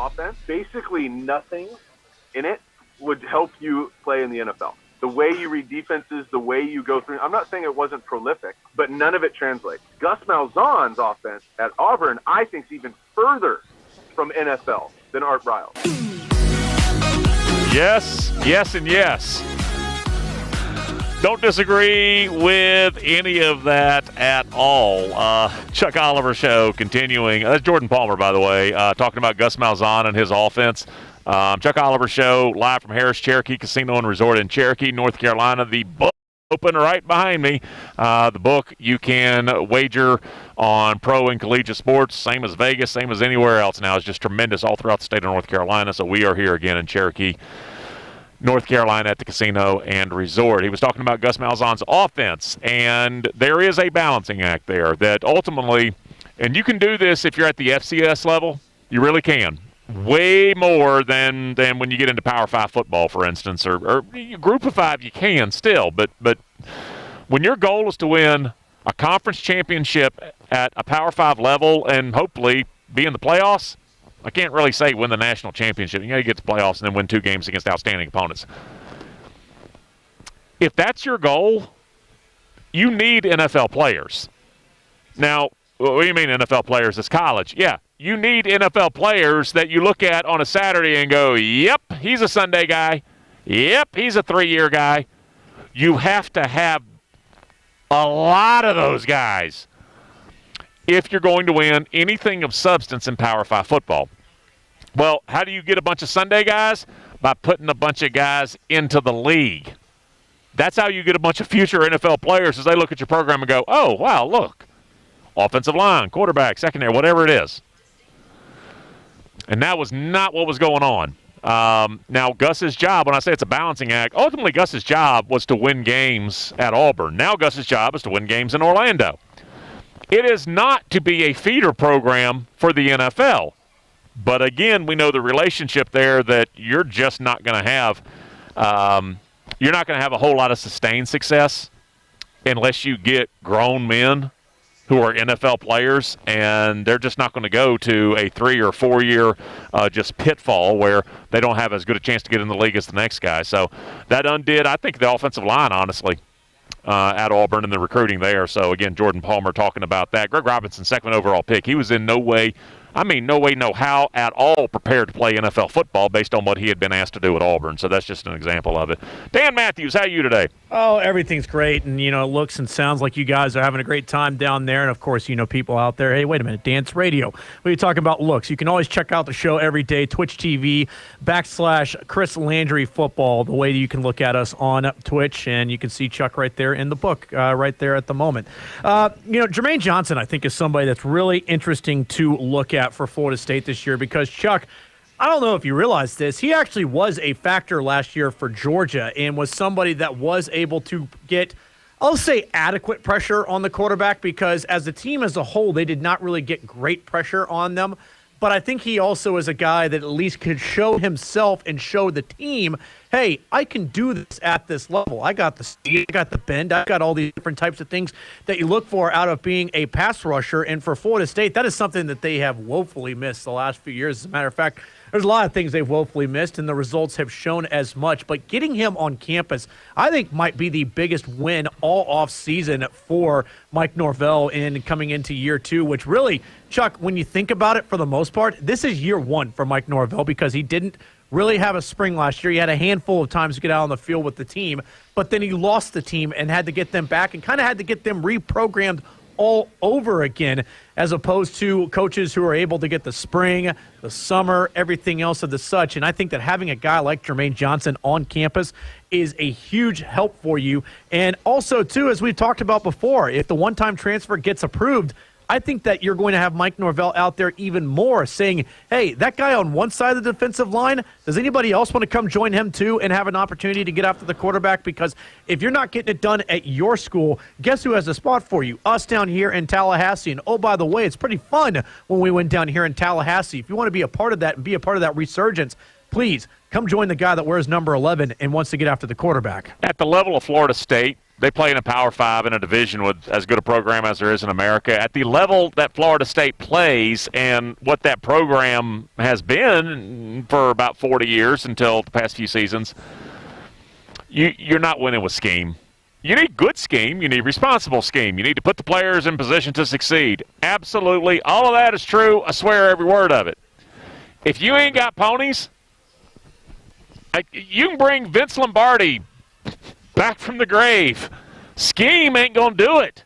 offense, basically nothing in it would help you play in the NFL. The way you read defenses, the way you go through. I'm not saying it wasn't prolific, but none of it translates. Gus Malzahn's offense at Auburn, I think, is even further from NFL than Art Briles. Yes, yes, and yes. Don't disagree with any of that at all. Chuck Oliver Show continuing. That's Jordan Palmer, by the way, talking about Gus Malzahn and his offense. Chuck Oliver Show live from Harrah's Cherokee Casino and Resort in Cherokee, North Carolina. The book open right behind me. The book, you can wager on pro and collegiate sports, same as Vegas, same as anywhere else now. It's just tremendous all throughout the state of North Carolina. So we are here again in Cherokee, North Carolina at the Casino and Resort. He was talking about Gus Malzahn's offense, and there is a balancing act there that ultimately, and you can do this if you're at the FCS level, you really can. Way more than when you get into Power 5 football, for instance, or Group of 5, you can still. But when your goal is to win a conference championship at a Power 5 level and hopefully be in the playoffs, I can't really say win the national championship. You got to get to the playoffs and then win 2 games against outstanding opponents. If that's your goal, you need NFL players. Now, what do you mean NFL players? It's college. Yeah. You need NFL players that you look at on a Saturday and go, yep, he's a Sunday guy. Yep, he's a 3-year guy. You have to have a lot of those guys if you're going to win anything of substance in Power 5 football. Well, how do you get a bunch of Sunday guys? By putting a bunch of guys into the league. That's how you get a bunch of future NFL players, as they look at your program and go, oh, wow, look, offensive line, quarterback, secondary, whatever it is. And that was not what was going on. Now, Gus's job, when I say it's a balancing act, ultimately Gus's job was to win games at Auburn. Now Gus's job is to win games in Orlando. It is not to be a feeder program for the NFL. But, again, we know the relationship there that you're just not going to have. You're not going to have a whole lot of sustained success unless you get grown men who are NFL players, and they're just not going to go to a 3 or 4 year just pitfall where they don't have as good a chance to get in the league as the next guy. So that undid, I think, the offensive line, honestly, at Auburn and the recruiting there. So, again, Jordan Palmer talking about that. Greg Robinson, 2nd overall pick. He was in no way, no how at all prepared to play NFL football based on what he had been asked to do at Auburn. So that's just an example of it. Dan Matthews, how are you today? Oh, everything's great. And, it looks and sounds like you guys are having a great time down there. And, of course, people out there, hey, wait a minute, Dance Radio. What are you talking about looks? You can always check out the show every day, Twitch TV, /Chris Landry Football, the way that you can look at us on Twitch. And you can see Chuck right there in the book right there at the moment. Jermaine Johnson, I think, is somebody that's really interesting to look at for Florida State this year because, Chuck, I don't know if you realize this, he actually was a factor last year for Georgia and was somebody that was able to get, I'll say, adequate pressure on the quarterback because as a team as a whole, they did not really get great pressure on them. But I think he also is a guy that at least could show himself and show the team, hey, I can do this at this level. I got the speed, I got the bend, I got all these different types of things that you look for out of being a pass rusher. And for Florida State, that is something that they have woefully missed the last few years. As a matter of fact, there's a lot of things they've woefully missed, and the results have shown as much. But getting him on campus, I think, might be the biggest win all off-season for Mike Norvell in coming into year 2, which really, Chuck, when you think about it, for the most part, this is year 1 for Mike Norvell because he didn't really have a spring last year. He had a handful of times to get out on the field with the team, but then he lost the team and had to get them back and kind of had to get them reprogrammed all over again, as opposed to coaches who are able to get the spring, the summer, everything else of the such. And I think that having a guy like Jermaine Johnson on campus is a huge help for you. And also, too, as we've talked about before, if the one-time transfer gets approved, I think that you're going to have Mike Norvell out there even more saying, hey, that guy on one side of the defensive line, does anybody else want to come join him too and have an opportunity to get after the quarterback? Because if you're not getting it done at your school, guess who has a spot for you? Us down here in Tallahassee. And oh, by the way, it's pretty fun when we went down here in Tallahassee. If you want to be a part of that and be a part of that resurgence, please come join the guy that wears number 11 and wants to get after the quarterback. At the level of Florida State, They play in a Power 5 in a division with as good a program as there is in America. At the level that Florida State plays and what that program has been for about 40 years until the past few seasons, you're not winning with scheme. You need good scheme. You need responsible scheme. You need to put the players in position to succeed. Absolutely. All of that is true. I swear every word of it. If you ain't got ponies, you can bring Vince Lombardi back from the grave. Scheme ain't going to do it.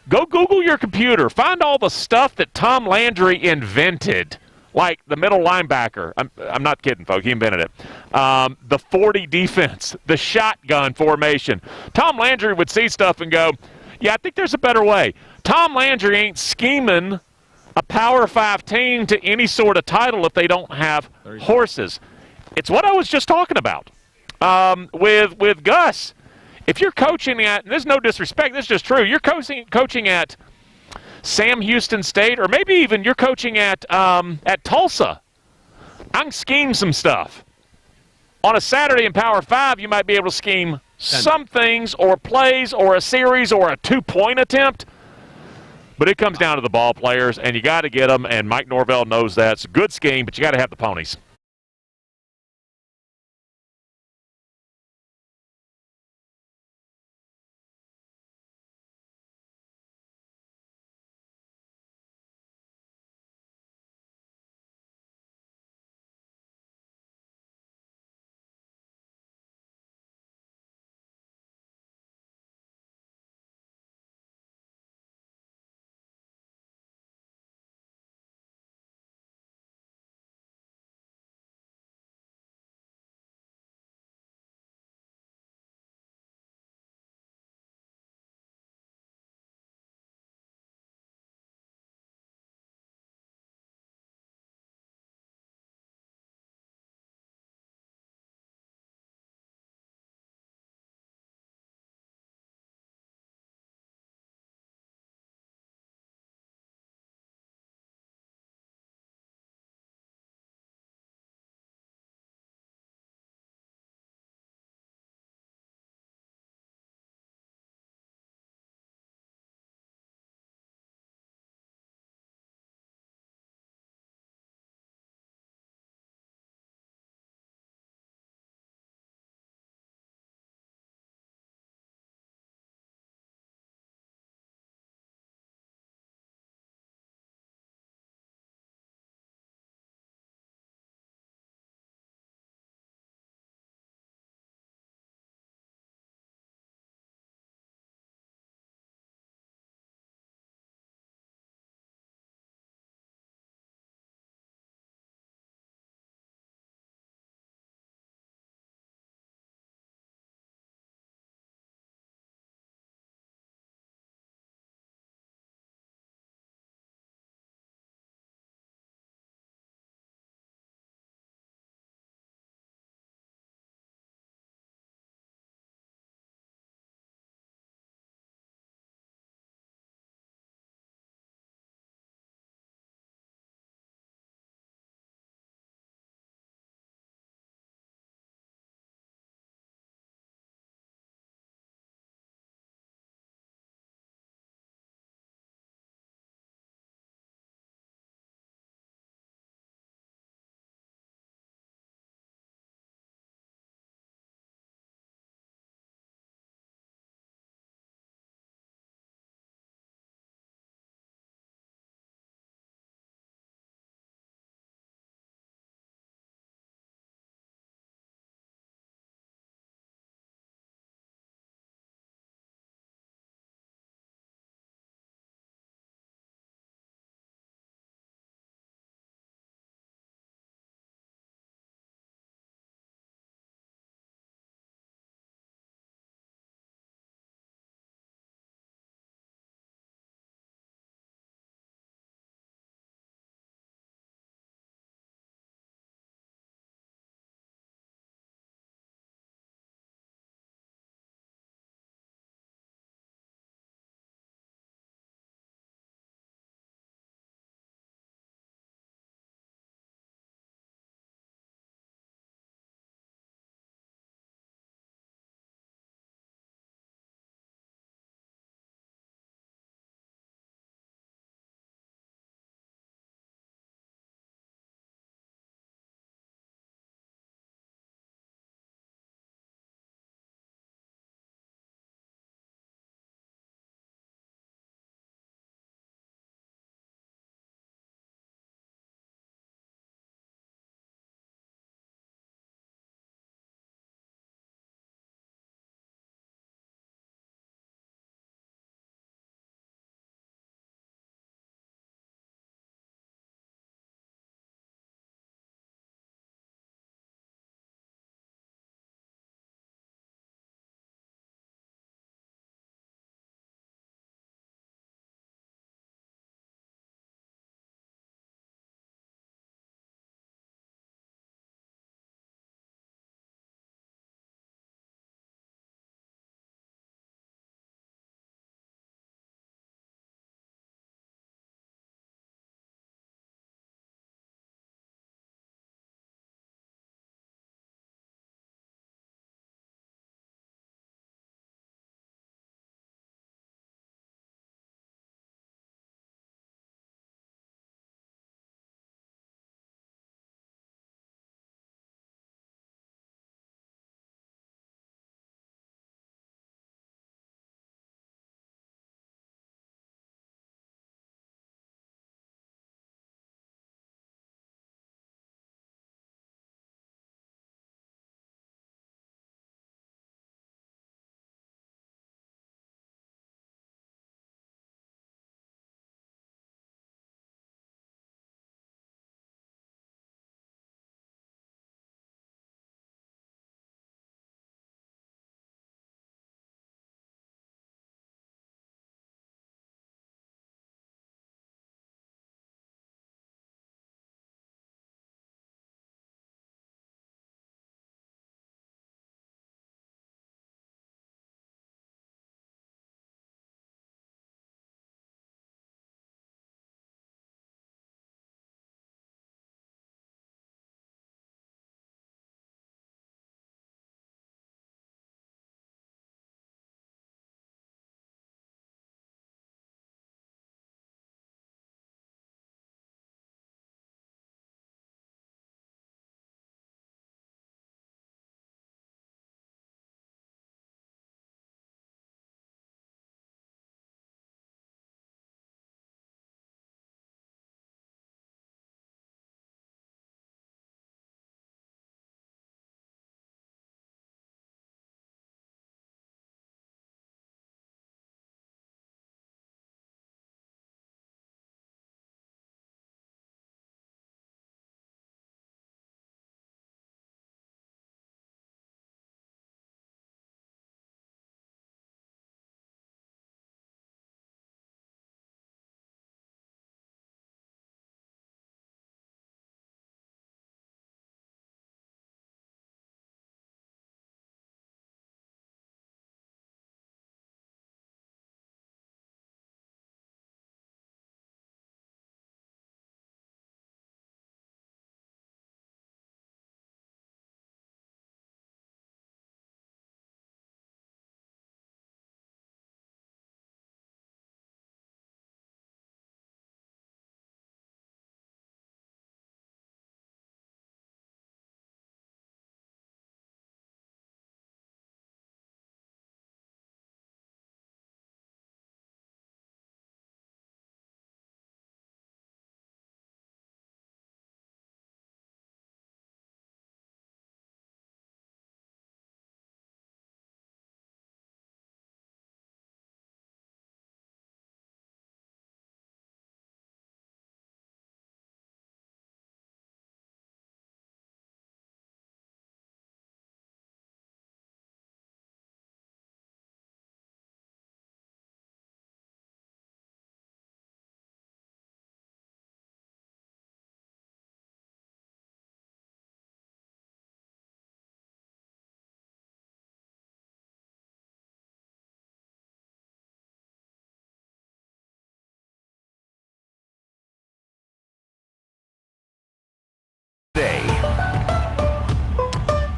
Go Google your computer. Find all the stuff that Tom Landry invented, like the middle linebacker. I'm not kidding, folks. He invented it. The 40 defense, the shotgun formation. Tom Landry would see stuff and go, yeah, I think there's a better way. Tom Landry ain't scheming a Power 5 team to any sort of title if they don't have horses. It's what I was just talking about with Gus. If you're coaching at, and there's no disrespect, this is just true, you're coaching at Sam Houston State, or maybe even you're coaching at Tulsa, I can scheme some stuff. On a Saturday in Power 5, you might be able to scheme some things or plays or a series or a 2-point attempt. But it comes down to the ball players, and you got to get them, and Mike Norvell knows that. It's a good scheme, but you got to have the ponies.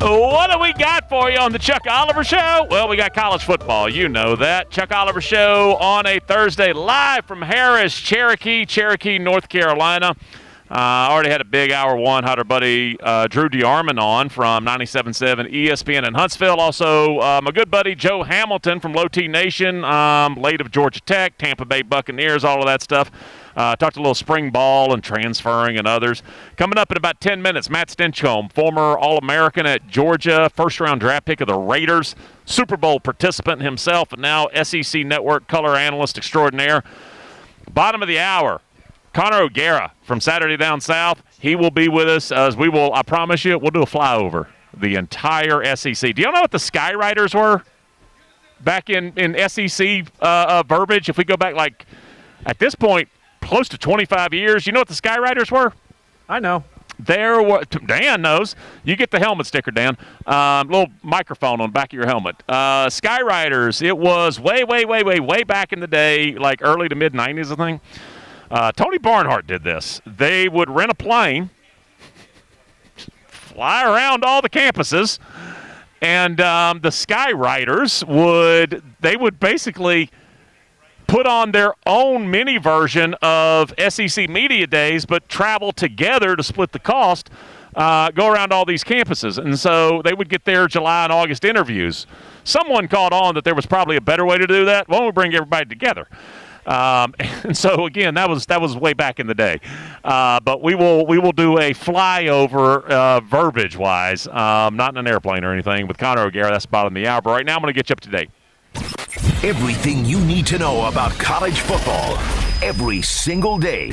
What do we got for you on the Chuck Oliver Show? Well, we got college football. You know that. Chuck Oliver Show on a Thursday, live from Harrah, Cherokee, North Carolina. Already had a big hour one. Had our buddy Drew DeArmond on from 97.7 ESPN in Huntsville. Also, my good buddy Joe Hamilton from Low T Nation, late of Georgia Tech, Tampa Bay Buccaneers, all of that stuff. Talked a little spring ball and transferring and others. Coming up in about 10 minutes, Matt Stinchcomb, former All-American at Georgia, first-round draft pick of the Raiders, Super Bowl participant himself, and now SEC Network color analyst extraordinaire. Bottom of the hour, Connor O'Gara from Saturday Down South. He will be with us as we will, I promise you, we'll do a flyover the entire SEC. Do y'all know what the Skywriters were back in SEC verbiage? If we go back, like, at this point, close to 25 years. You know what the Skywriters were? I know. Dan knows. You get the helmet sticker, Dan. Little microphone on the back of your helmet. Skywriters, it was way back in the day, like early to mid-90s, I think. Tony Barnhart did this. They would rent a plane, fly around all the campuses, and the Skywriters would basically put on their own mini version of SEC Media Days, but travel together to split the cost, go around all these campuses. And so they would get their July and August interviews. Someone caught on that there was probably a better way to do that. Why don't we bring everybody together? And so, again, that was way back in the day. But we will do a flyover verbiage-wise, not in an airplane or anything, with Connor O'Gara. That's bottom of the hour. But right now I'm going to get you up to date. Everything you need to know about college football every single day.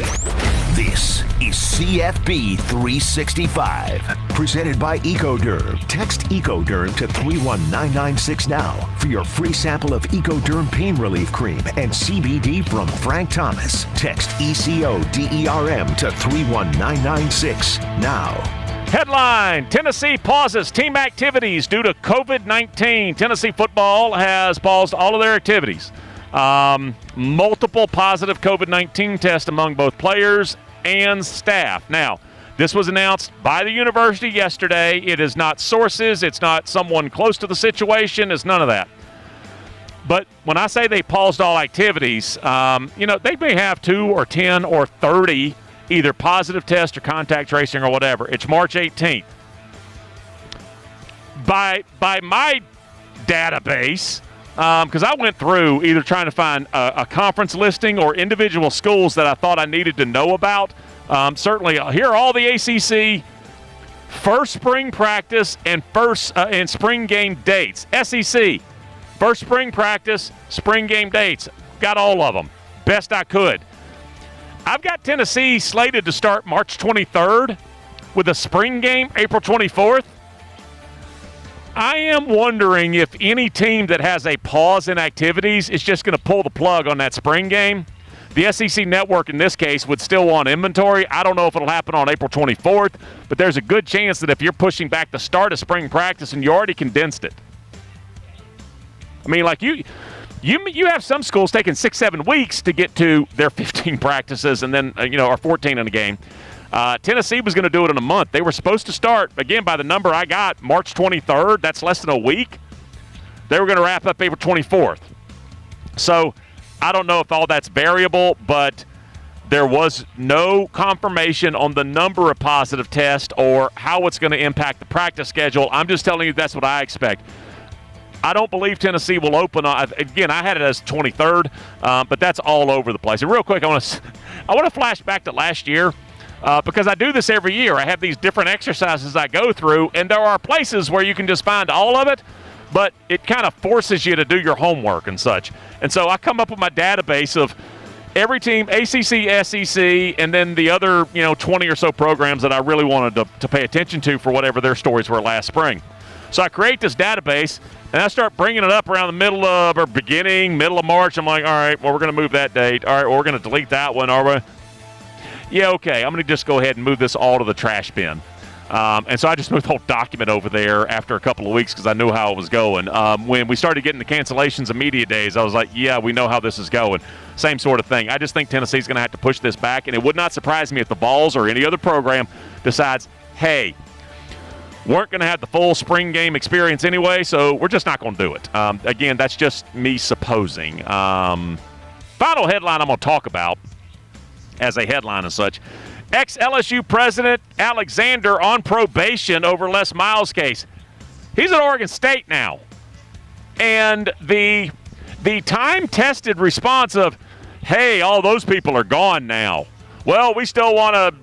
This is CFB 365. Presented by EcoDerm. Text EcoDerm to 31996 now for your free sample of EcoDerm Pain Relief Cream and CBD from Frank Thomas. Text ECODERM to 31996 now. Headline, Tennessee pauses team activities due to COVID-19. Tennessee football has paused all of their activities. Multiple positive COVID-19 tests among both players and staff. Now, this was announced by the university yesterday. It is not sources. It's not someone close to the situation. It's none of that. But when I say they paused all activities, they may have 2 or 10 or 30 either positive test or contact tracing or whatever. It's March 18th. By my database, because I went through either trying to find a conference listing or individual schools that I thought I needed to know about. Certainly, here are all the ACC first spring practice and and spring game dates. SEC, first spring practice, spring game dates. Got all of them. Best I could. I've got Tennessee slated to start March 23rd with a spring game April 24th. I am wondering if any team that has a pause in activities is just going to pull the plug on that spring game. The SEC Network, in this case, would still want inventory. I don't know if it'll happen on April 24th, but there's a good chance that if you're pushing back the start of spring practice and you already condensed it. I mean, like you have some schools taking 6-7 weeks to get to their 15 practices and then, or 14 in a game. Tennessee was going to do it in a month. They were supposed to start, again, by the number I got, March 23rd. That's less than a week. They were going to wrap up April 24th. So I don't know if all that's variable, but there was no confirmation on the number of positive tests or how it's going to impact the practice schedule. I'm just telling you that's what I expect. I don't believe Tennessee will open. Again, I had it as 23rd, but that's all over the place. And real quick, I want to flash back to last year because I do this every year. I have these different exercises I go through, and there are places where you can just find all of it, but it kind of forces you to do your homework and such. And so I come up with my database of every team, ACC, SEC, and then the other 20 or so programs that I really wanted to pay attention to for whatever their stories were last spring. So I create this database, and I start bringing it up around the middle of March. I'm like, all right, well, we're going to move that date. All right, well, we're going to delete that one, are we? Yeah, okay, I'm going to just go ahead and move this all to the trash bin. And so I just moved the whole document over there after a couple of weeks because I knew how it was going. When we started getting the cancellations of media days, I was like, yeah, we know how this is going. Same sort of thing. I just think Tennessee's going to have to push this back, and it would not surprise me if the Vols or any other program decides, hey, weren't going to have the full spring game experience anyway, so we're just not going to do it. Again, that's just me supposing. Final headline I'm going to talk about as a headline and such. Ex-LSU president Alexander on probation over Les Miles case. He's at Oregon State now. And the time-tested response of, hey, all those people are gone now. Well, we still want to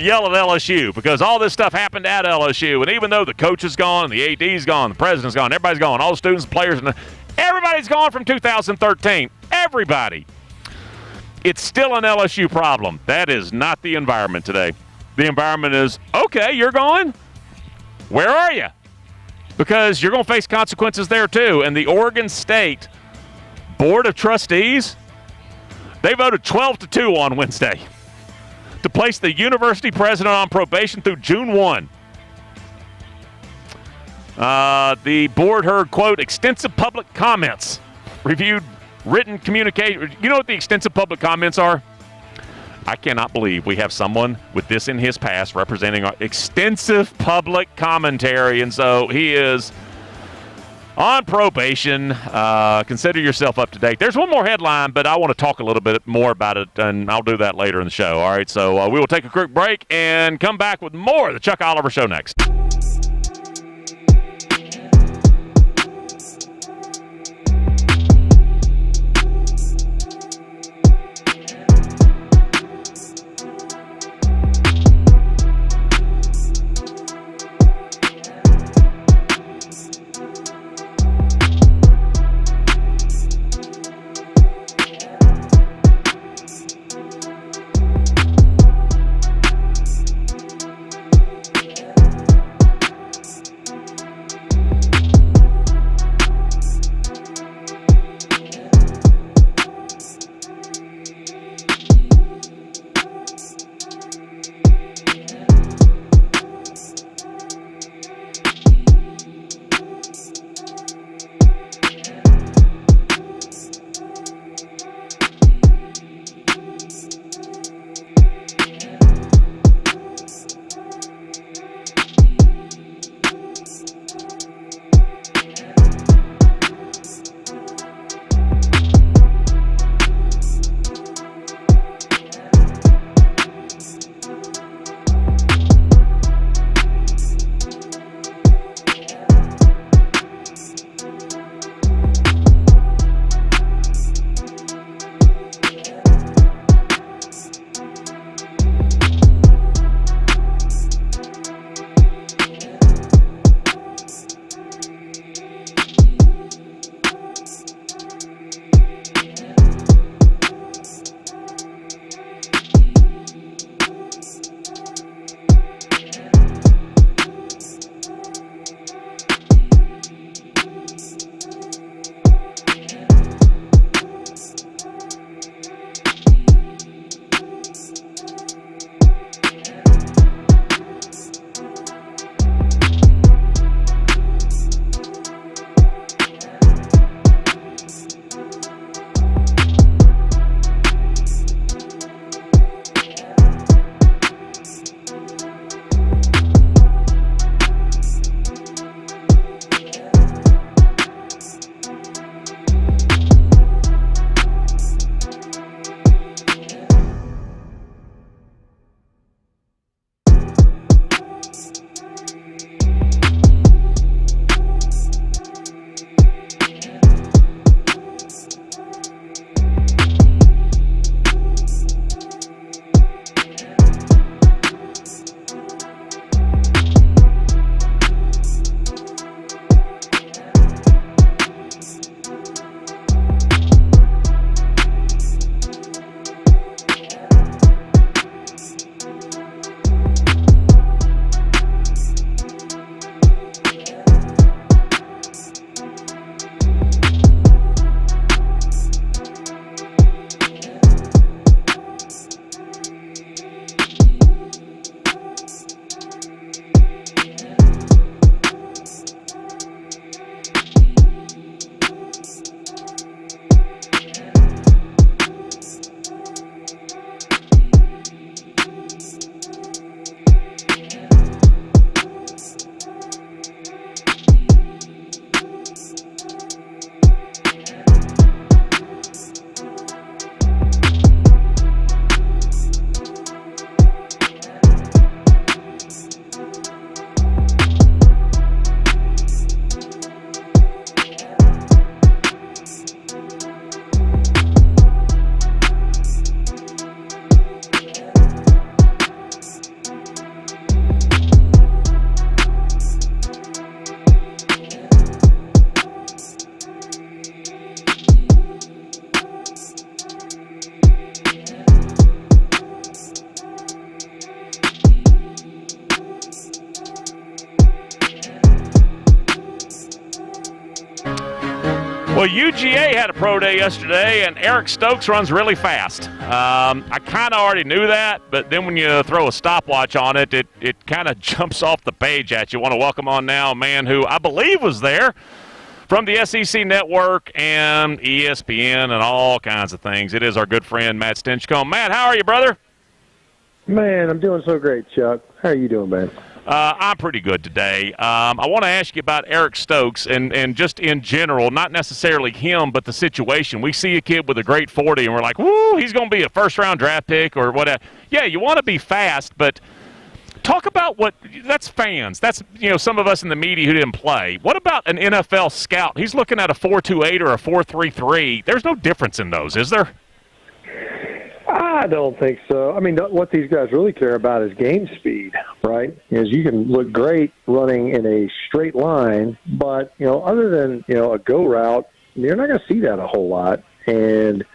yell at LSU because all this stuff happened at LSU. And even though the coach is gone, the AD's gone, the president's gone, everybody's gone, all the students, players, and everybody's gone from 2013. Everybody. It's still an LSU problem. That is not the environment today. The environment is, okay, you're gone? Where are you? Because you're going to face consequences there too. And the Oregon State Board of Trustees, they voted 12-2 on Wednesday to place the university president on probation through June 1. The board heard, quote, extensive public comments, reviewed written communication. You know what the extensive public comments are? I cannot believe we have someone with this in his past representing our extensive public commentary. And so he is on probation. Consider yourself up to date. There's one more headline, but I want to talk a little bit more about it, and I'll do that later in the show. All right, so we will take a quick break and come back with more of the Chuck Oliver Show next. Well, UGA had a pro day yesterday, and Eric Stokes runs really fast. I kind of already knew that, but then when you throw a stopwatch on it, it kind of jumps off the page at you. Want to welcome on now a man who I believe was there from the SEC Network and ESPN and all kinds of things. It is our good friend, Matt Stinchcomb. Matt, how are you, brother? Man, I'm doing so great, Chuck. How are you doing, man? I'm pretty good today. I want to ask you about Eric Stokes and just in general, not necessarily him, but the situation. We see a kid with a great 40, and we're like, woo, he's going to be a first-round draft pick or whatever. Yeah, you want to be fast, but talk about that's fans. That's, some of us in the media who didn't play. What about an NFL scout? He's looking at a 4.28 or a 4.33. There's no difference in those, is there? I don't think so. I mean, what these guys really care about is game speed, right? Is you can look great running in a straight line, but, other than, a go route, you're not going to see that a whole lot. And,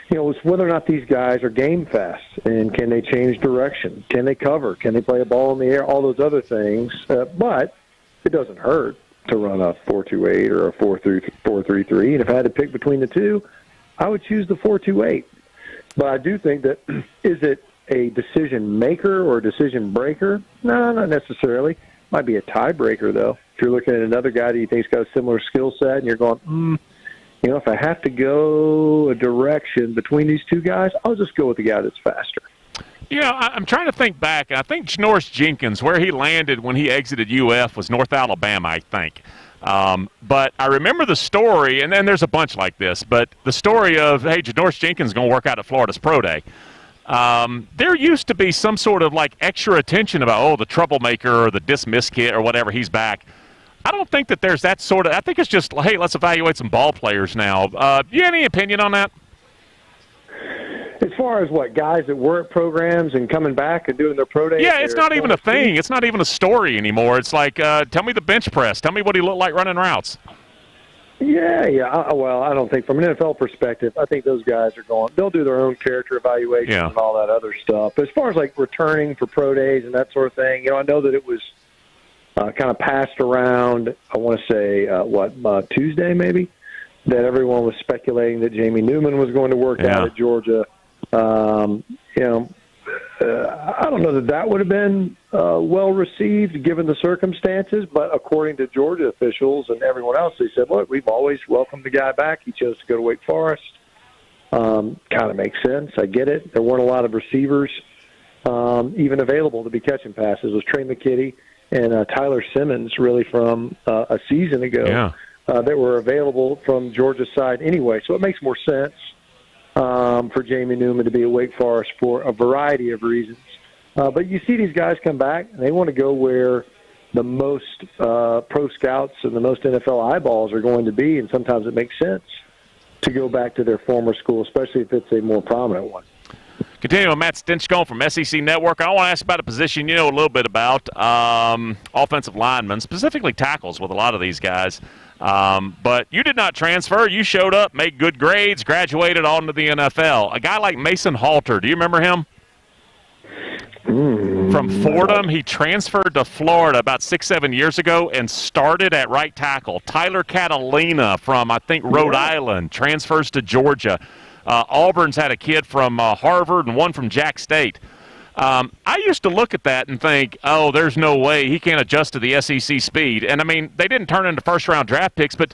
it's whether or not these guys are game fast and can they change direction? Can they cover? Can they play a ball in the air? All those other things. But it doesn't hurt to run a 4.28 or a 4.33. And if I had to pick between the two, I would choose the 4.28. But I do think that, is it a decision maker or a decision breaker? No, not necessarily. Might be a tiebreaker, though. If you're looking at another guy that you think's got a similar skill set and you're going, if I have to go a direction between these two guys, I'll just go with the guy that's faster. I'm trying to think back. I think Janoris Jenkins, where he landed when he exited UF was North Alabama, I think. But I remember the story, and then there's a bunch like this, but the story of, hey, Janoris Jenkins is going to work out at Florida's Pro Day. There used to be some sort of extra attention about, the troublemaker or the dismiss kid or whatever, he's back. I don't think that there's that sort of – I think it's just, hey, let's evaluate some ball players now. Do you have any opinion on that? As far as guys that were at programs and coming back and doing their pro day? Yeah, it's not even a thing. It's not even a story anymore. It's like, tell me the bench press. Tell me what he looked like running routes. Yeah. Well, I don't think from an NFL perspective, I think those guys are they'll do their own character evaluation and all that other stuff. But as far as returning for pro days and that sort of thing, I know that it was kind of passed around, I want to say, Tuesday maybe, that everyone was speculating that Jamie Newman was going to work out at Georgia. I don't know that would have been well received given the circumstances, but according to Georgia officials and everyone else, they said, look, we've always welcomed the guy back. He chose to go to Wake Forest. Kind of makes sense. I get it. There weren't a lot of receivers even available to be catching passes. It was Trey McKitty and Tyler Simmons really from a season ago that were available from Georgia's side anyway. So it makes more sense for Jamie Newman to be at Wake Forest for a variety of reasons. But you see these guys come back, and they want to go where the most pro scouts and the most NFL eyeballs are going to be, and sometimes it makes sense to go back to their former school, especially if it's a more prominent one. Continuing with Matt Stinchcomb from SEC Network, I want to ask about a position you know a little bit about, offensive linemen, specifically tackles with a lot of these guys. But you did not transfer. You showed up, made good grades, graduated on to the NFL. A guy like Mason Halter, do you remember him? From Fordham, he transferred to Florida about 6-7 years ago and started at right tackle. Tyler Catalina from, I think, Rhode Island, transfers to Georgia. Auburn's had a kid from Harvard and one from Jack State. I used to look at that and think, oh, there's no way he can't adjust to the SEC speed. And, I mean, they didn't turn into first-round draft picks, but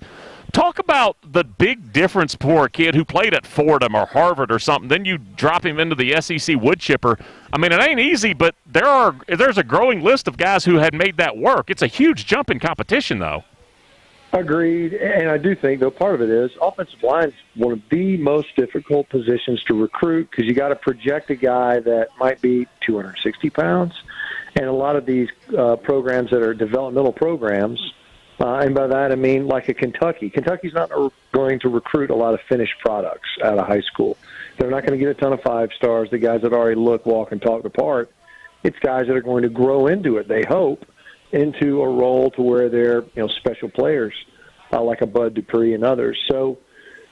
talk about the big difference for a kid who played at Fordham or Harvard or something. Then you drop him into the SEC wood chipper. I mean, it ain't easy, but there's a growing list of guys who had made that work. It's a huge jump in competition, though. Agreed, and I do think, though, part of it is offensive line is one of the most difficult positions to recruit because you got to project a guy that might be 260 pounds, and a lot of these programs that are developmental programs, and by that I mean like a Kentucky. Kentucky's not going to recruit a lot of finished products out of high school. They're not going to get a ton of 5 stars, the guys that already look, walk, and talk the part. It's guys that are going to grow into it, they hope, into a role to where they're special players like a Bud Dupree and others. So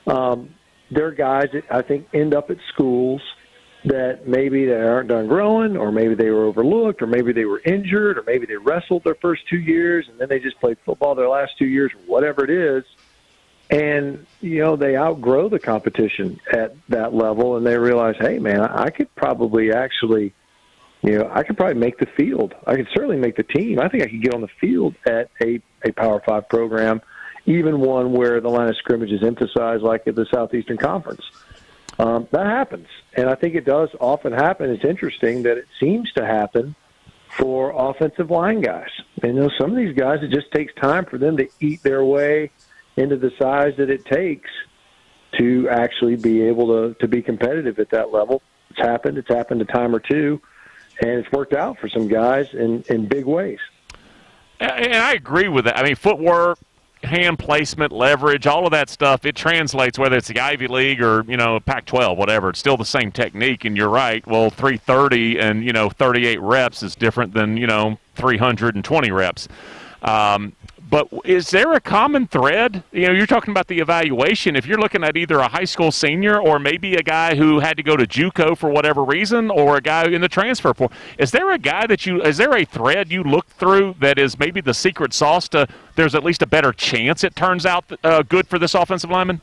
they're guys that I think end up at schools that maybe they aren't done growing, or maybe they were overlooked, or maybe they were injured, or maybe they wrestled their first 2 years and then they just played football their last 2 years, whatever it is. And, they outgrow the competition at that level, and they realize, hey, man, I could probably actually, I could probably make the field. I could certainly make the team. I think I could get on the field at a Power 5 program, even one where the line of scrimmage is emphasized like at the Southeastern Conference. That happens, and I think it does often happen. It's interesting that it seems to happen for offensive line guys. And, some of these guys, it just takes time for them to eat their way into the size that it takes to actually be able to be competitive at that level. It's happened a time or two, and it's worked out for some guys in big ways. And I agree with that. I mean, footwork, hand placement, leverage, all of that stuff, it translates whether it's the Ivy League or, Pac-12, whatever. It's still the same technique, and you're right. Well, 330 and, 38 reps is different than, 320 reps. But is there a common thread? You're talking about the evaluation. If you're looking at either a high school senior or maybe a guy who had to go to JUCO for whatever reason, or a guy in the transfer portal, is there a thread you look through that is maybe the secret sauce to there's at least a better chance it turns out good for this offensive lineman?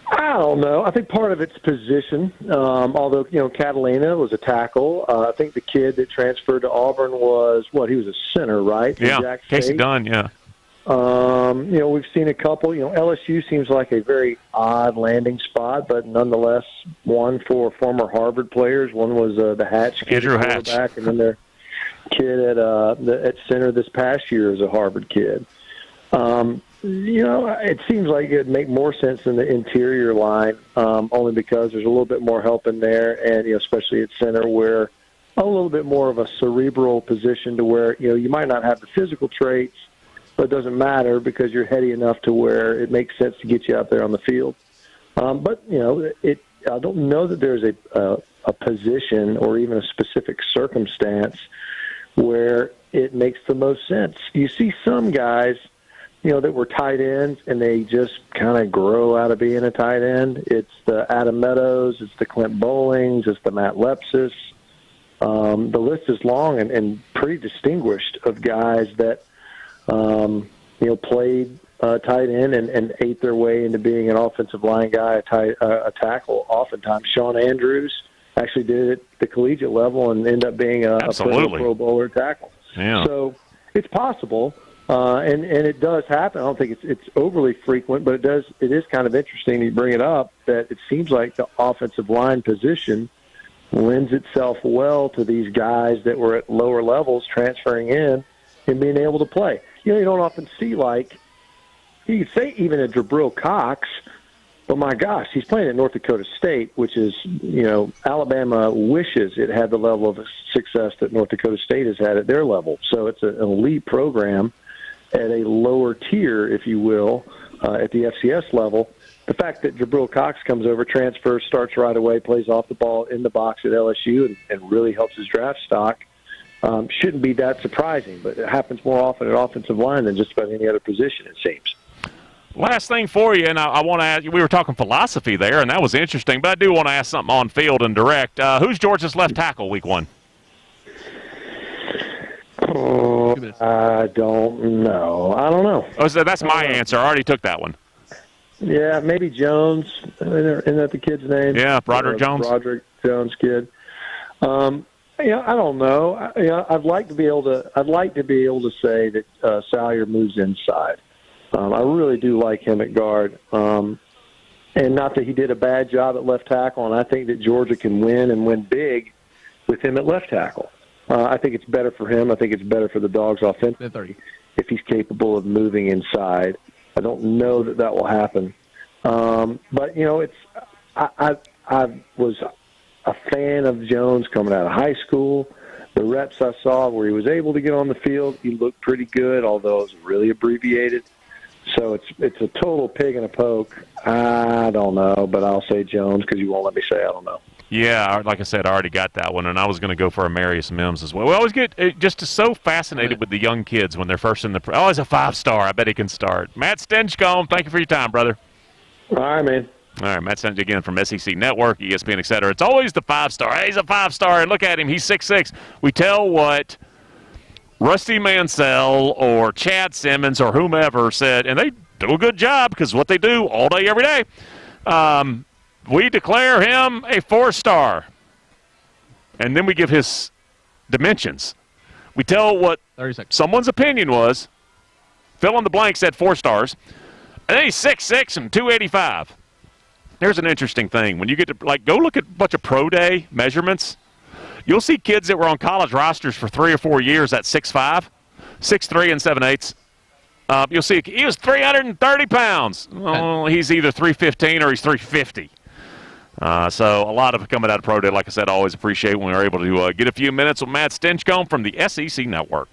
I don't know. I think part of it's position. Although, Catalina was a tackle. I think the kid that transferred to Auburn was, he was a center, right? Yeah, Casey Dunn, yeah. We've seen a couple. LSU seems like a very odd landing spot, but nonetheless, one for former Harvard players. One was the Hatch kid, Andrew Hatch, and then their kid at center this past year is a Harvard kid. It seems like it'd make more sense in the interior line, only because there's a little bit more help in there, and especially at center, where a little bit more of a cerebral position to where you might not have the physical traits, but it doesn't matter because you're heady enough to where it makes sense to get you out there on the field. But I don't know that there's a position or even a specific circumstance where it makes the most sense. You see some guys that were tight ends, and they just kind of grow out of being a tight end. It's the Adam Meadows, it's the Clint Bowlings, it's the Matt Lepsis. The list is long and pretty distinguished of guys that, played tight end and ate their way into being an offensive line guy, a tackle oftentimes. Sean Andrews actually did it at the collegiate level and ended up being a Pro Bowler tackle. Yeah. So it's possible. And it does happen. I don't think it's overly frequent, but it is kind of interesting you bring it up that it seems like the offensive line position lends itself well to these guys that were at lower levels transferring in and being able to play. You don't often see you could say even a Jabril Cox, but my gosh, he's playing at North Dakota State, which is, Alabama wishes it had the level of success that North Dakota State has had at their level. So it's an elite program at a lower tier, if you will, at the FCS level. The fact that Jabril Cox comes over, transfers, starts right away, plays off the ball in the box at LSU, and really helps his draft stock, shouldn't be that surprising. But it happens more often at offensive line than just about any other position, it seems. Last thing for you, and I want to ask you, we were talking philosophy there, and that was interesting, but I do want to ask something on field and direct. Who's Georgia's left tackle week 1? I don't know. Oh, so that's my answer. I already took that one. Yeah, maybe Jones. Isn't that the kid's name? Yeah, Broderick Jones. Broderick Jones kid. I don't know. I'd like to be able to say that Salyer moves inside. I really do like him at guard. And not that he did a bad job at left tackle, and I think that Georgia can win and win big with him at left tackle. I think it's better for him. I think it's better for the Dogs offensively if he's capable of moving inside. I don't know that will happen. But, I was a fan of Jones coming out of high school. The reps I saw where he was able to get on the field, he looked pretty good, although it was really abbreviated. So it's a total pig and a poke. I don't know, but I'll say Jones because you won't let me say I don't know. Yeah, like I said, I already got that one, and I was going to go for Amarius Mims as well. We always get just so fascinated with the young kids when they're first in the – oh, he's a 5-star. I bet he can start. Matt Stinchcomb, thank you for your time, brother. All right, man. All right, Matt Stinchcomb again from SEC Network, ESPN, et cetera. It's always the 5-star. Hey, he's a 5-star, and look at him. He's 6'6". We tell what Rusty Mansell or Chad Simmons or whomever said, and they do a good job because what they do all day, every day. We declare him a 4-star. And then we give his dimensions. We tell what someone's opinion was. Fill in the blank said 4 stars. And then he's 6'6" and 285. Here's an interesting thing. When you get to, go look at a bunch of pro day measurements, you'll see kids that were on college rosters for 3 or 4 years at 6'5", 6'3", and 7/8. You'll see he was 330 pounds. Well, he's either 315 or he's 350. So a lot of it coming out of pro day. Like I said, I always appreciate when we're able to get a few minutes with Matt Stinchcomb from the SEC Network.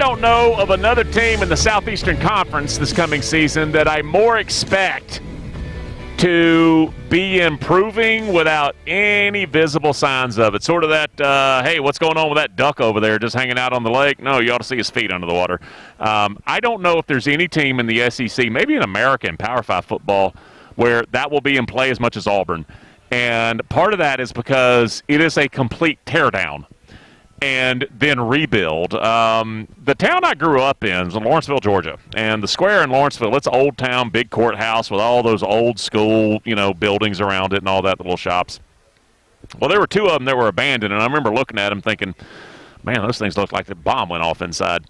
don't know of another team in the Southeastern Conference this coming season that I more expect to be improving without any visible signs of it. Sort of that, hey, what's going on with that duck over there just hanging out on the lake? No, you ought to see his feet under the water. I don't know if there's any team in the SEC, maybe in America in Power 5 football, where that will be in play as much as Auburn. And part of that is because it is a complete teardown and then rebuild. The town I grew up in is in Lawrenceville, Georgia, and the square in Lawrenceville, it's an old town, big courthouse with all those old school, buildings around it and all that, the little shops. Well, there were two of them that were abandoned, and I remember looking at them thinking, man, those things look like the bomb went off inside.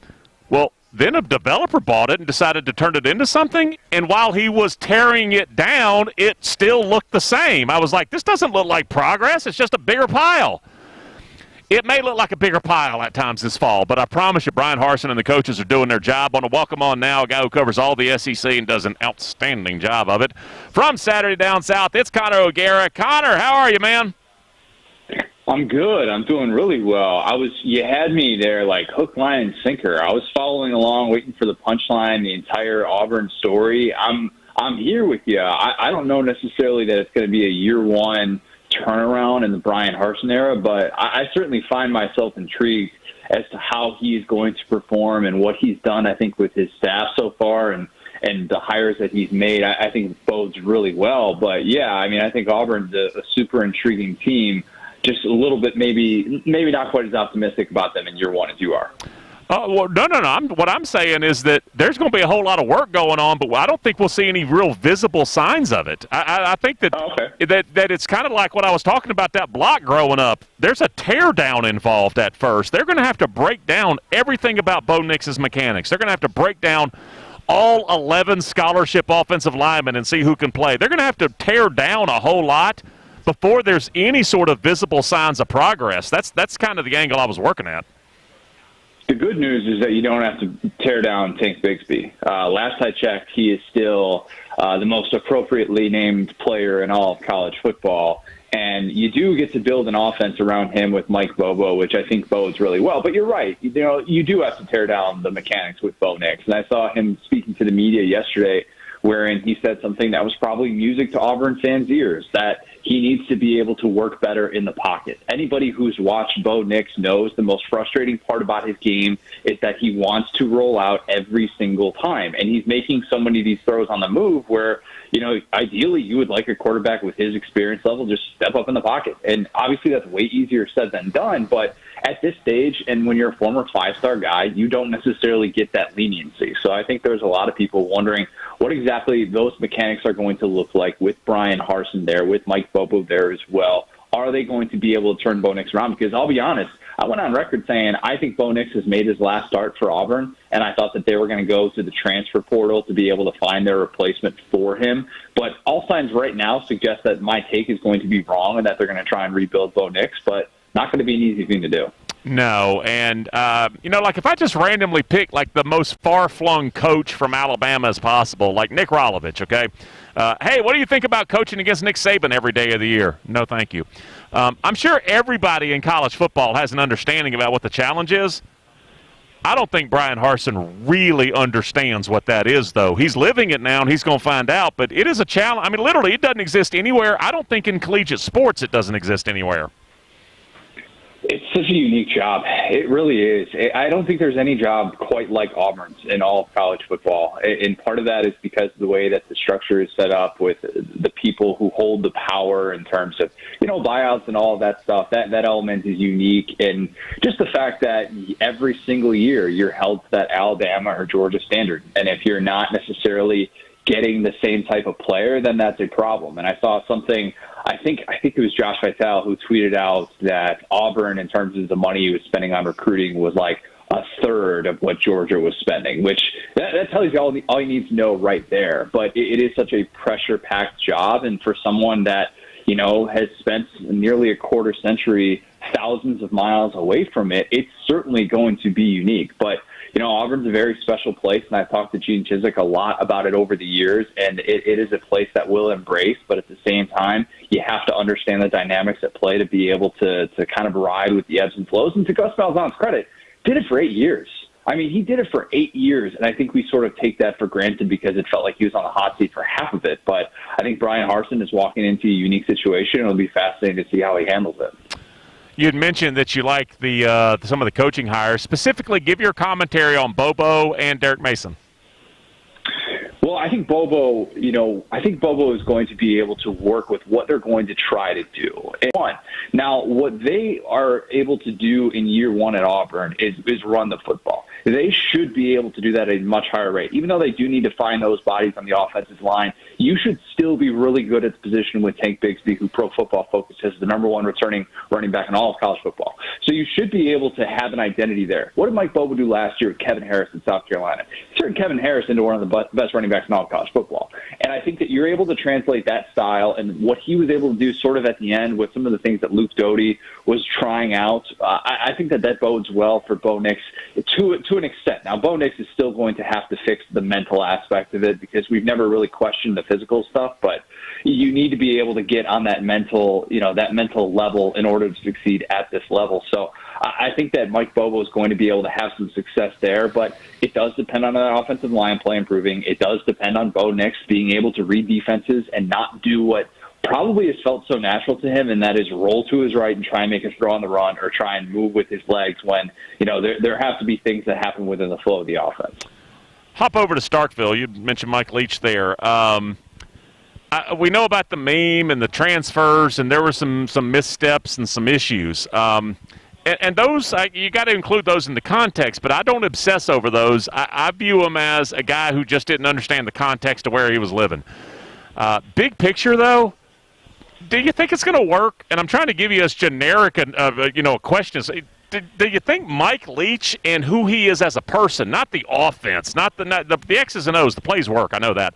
Well, then a developer bought it and decided to turn it into something, and while he was tearing it down, it still looked the same. I was like, this doesn't look like progress. It's just a bigger pile. It may look like a bigger pile at times this fall, but I promise you Brian Harsin and the coaches are doing their job. I want to welcome on now a guy who covers all the SEC and does an outstanding job of it. From Saturday Down South, it's Connor O'Gara. Connor, how are you, man? I'm good. I'm doing really well. You had me there like hook, line, and sinker. I was following along, waiting for the punchline, the entire Auburn story. I'm here with you. I don't know necessarily that it's going to be a year one turnaround in the Brian Harsin era, but I certainly find myself intrigued as to how he's going to perform and what he's done, I think, with his staff so far and the hires that he's made. I think it bodes really well. But, yeah, I think Auburn's a super intriguing team. Just a little bit maybe not quite as optimistic about them in year one as you are. Well, no. What I'm saying is that there's going to be a whole lot of work going on, but I don't think we'll see any real visible signs of it. I think that that it's kind of like what I was talking about, that block growing up. There's a tear down involved at first. They're going to have to break down everything about Bo Nix's mechanics. They're going to have to break down all 11 scholarship offensive linemen and see who can play. They're going to have to tear down a whole lot before there's any sort of visible signs of progress. That's kind of the angle I was working at. The good news is that you don't have to tear down Tank Bigsby. Last I checked, he is still the most appropriately named player in all of college football. And you do get to build an offense around him with Mike Bobo, which I think bodes really well. But you're right. You do have to tear down the mechanics with Bo Nix. And I saw him speaking to the media yesterday, wherein he said something that was probably music to Auburn fans' ears, that he needs to be able to work better in the pocket. Anybody who's watched Bo Nix knows the most frustrating part about his game is that he wants to roll out every single time. And he's making so many of these throws on the move where, ideally you would like a quarterback with his experience level just step up in the pocket. And obviously that's way easier said than done, but at this stage, and when you're a former five-star guy, you don't necessarily get that leniency. So I think there's a lot of people wondering what exactly those mechanics are going to look like with Brian Harsin there, with Mike Bobo there as well. Are they going to be able to turn Bo Nix around? Because I'll be honest, I went on record saying I think Bo Nix has made his last start for Auburn, and I thought that they were going to go to the transfer portal to be able to find their replacement for him. But all signs right now suggest that my take is going to be wrong and that they're going to try and rebuild Bo Nix, but not going to be an easy thing to do. No, and, like if I just randomly pick like the most far-flung coach from Alabama as possible, like Nick Rolovich, okay? Hey, what do you think about coaching against Nick Saban every day of the year? No, thank you. I'm sure everybody in college football has an understanding about what the challenge is. I don't think Brian Harsin really understands what that is, though. He's living it now, and he's going to find out, but it is a challenge. I mean, literally, it doesn't exist anywhere. I don't think in collegiate sports it doesn't exist anywhere. It's such a unique job. It really is. I don't think there's any job quite like Auburn's in all of college football. And part of that is because of the way that the structure is set up with the people who hold the power in terms of, buyouts and all of that stuff. That element is unique. And just the fact that every single year you're held to that Alabama or Georgia standard. And if you're not necessarily getting the same type of player, then that's a problem. And I saw something, I think it was Josh Vitale who tweeted out that Auburn, in terms of the money he was spending on recruiting, was like a third of what Georgia was spending, which that tells you all you need to know right there. But it is such a pressure-packed job, and for someone that, has spent nearly a quarter century thousands of miles away from it, it's certainly going to be unique. But Auburn's a very special place, and I've talked to Gene Chizik a lot about it over the years, and it is a place that we'll embrace, but at the same time, you have to understand the dynamics at play to be able to kind of ride with the ebbs and flows. And to Gus Malzahn's credit, did it for 8 years. I mean, he did it for 8 years, and I think we sort of take that for granted because it felt like he was on the hot seat for half of it. But I think Brian Harsin is walking into a unique situation. It'll be fascinating to see how he handles it. You had mentioned that you like some of the coaching hires. Specifically, give your commentary on Bobo and Derek Mason. Well, I think Bobo is going to be able to work with what they're going to try to do. Now, what they are able to do in year one at Auburn is run the football. They should be able to do that at a much higher rate. Even though they do need to find those bodies on the offensive line, you should still be really good at the position with Tank Bigsby, who Pro Football Focus has the number one returning running back in all of college football. So you should be able to have an identity there. What did Mike Bobo do last year with Kevin Harris in South Carolina? He turned Kevin Harris into one of the best running backs in all of college football. And I think that you're able to translate that style and what he was able to do sort of at the end with some of the things that Luke Doty was trying out. I think that bodes well for Bo Nix to an extent. Now, Bo Nix is still going to have to fix the mental aspect of it because we've never really questioned the physical stuff, but you need to be able to get on that mental level in order to succeed at this level. So I think that Mike Bobo is going to be able to have some success there, but it does depend on that offensive line play improving. It does depend on Bo Nix being able to read defenses and not do what probably has felt so natural to him, and that is roll to his right and try and make a throw on the run or try and move with his legs when, there have to be things that happen within the flow of the offense. Hop over to Starkville. You mentioned Mike Leach there. We know about the meme and the transfers, and there were some missteps and some issues. And those, you got to include those in the context, but I don't obsess over those. I view him as a guy who just didn't understand the context of where he was living. Big picture, though, do you think it's going to work? And I'm trying to give you as generic a question. Do you think Mike Leach and who he is as a person, not the offense, not the X's and O's, the plays work, I know that.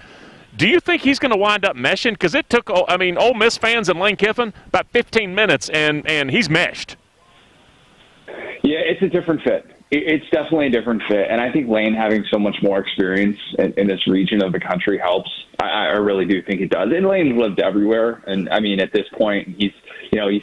Do you think he's going to wind up meshing? Because it took, Ole Miss fans and Lane Kiffin about 15 minutes, and he's meshed. Yeah, it's a different fit. It's definitely a different fit, and I think Lane having so much more experience in this region of the country helps. I really do think it does. And Lane's lived everywhere, and I mean, at this point, he's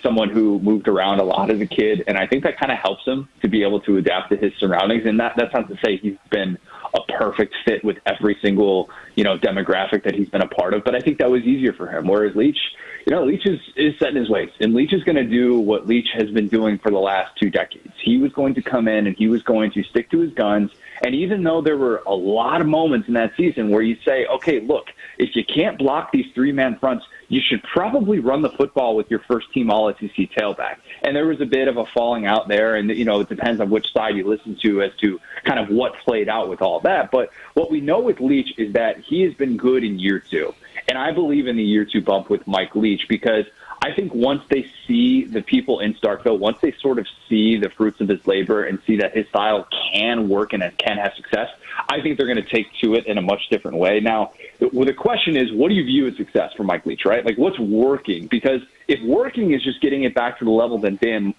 someone who moved around a lot as a kid, and I think that kind of helps him to be able to adapt to his surroundings. And that's not to say he's been a perfect fit with every single demographic that he's been a part of, but I think that was easier for him. Whereas Leach, Leach is set in his ways, and Leach is going to do what Leach has been doing for the last 2 decades. He was going to come in and he was going to stick to his guns. And even though there were a lot of moments in that season where you say, okay, look, if you can't block these 3-man fronts, you should probably run the football with your first-team All-SEC tailback. And there was a bit of a falling out there, and, it depends on which side you listen to as to kind of what played out with all that. But what we know with Leach is that he has been good in year 2. And I believe in the year 2 bump with Mike Leach because I think once they see the people in Starkville, once they sort of see the fruits of his labor and see that his style can work and can have success, I think they're going to take to it in a much different way. Now, the question is, what do you view as success for Mike Leach, right? Like, what's working? Because if working is just getting it back to the level that Dan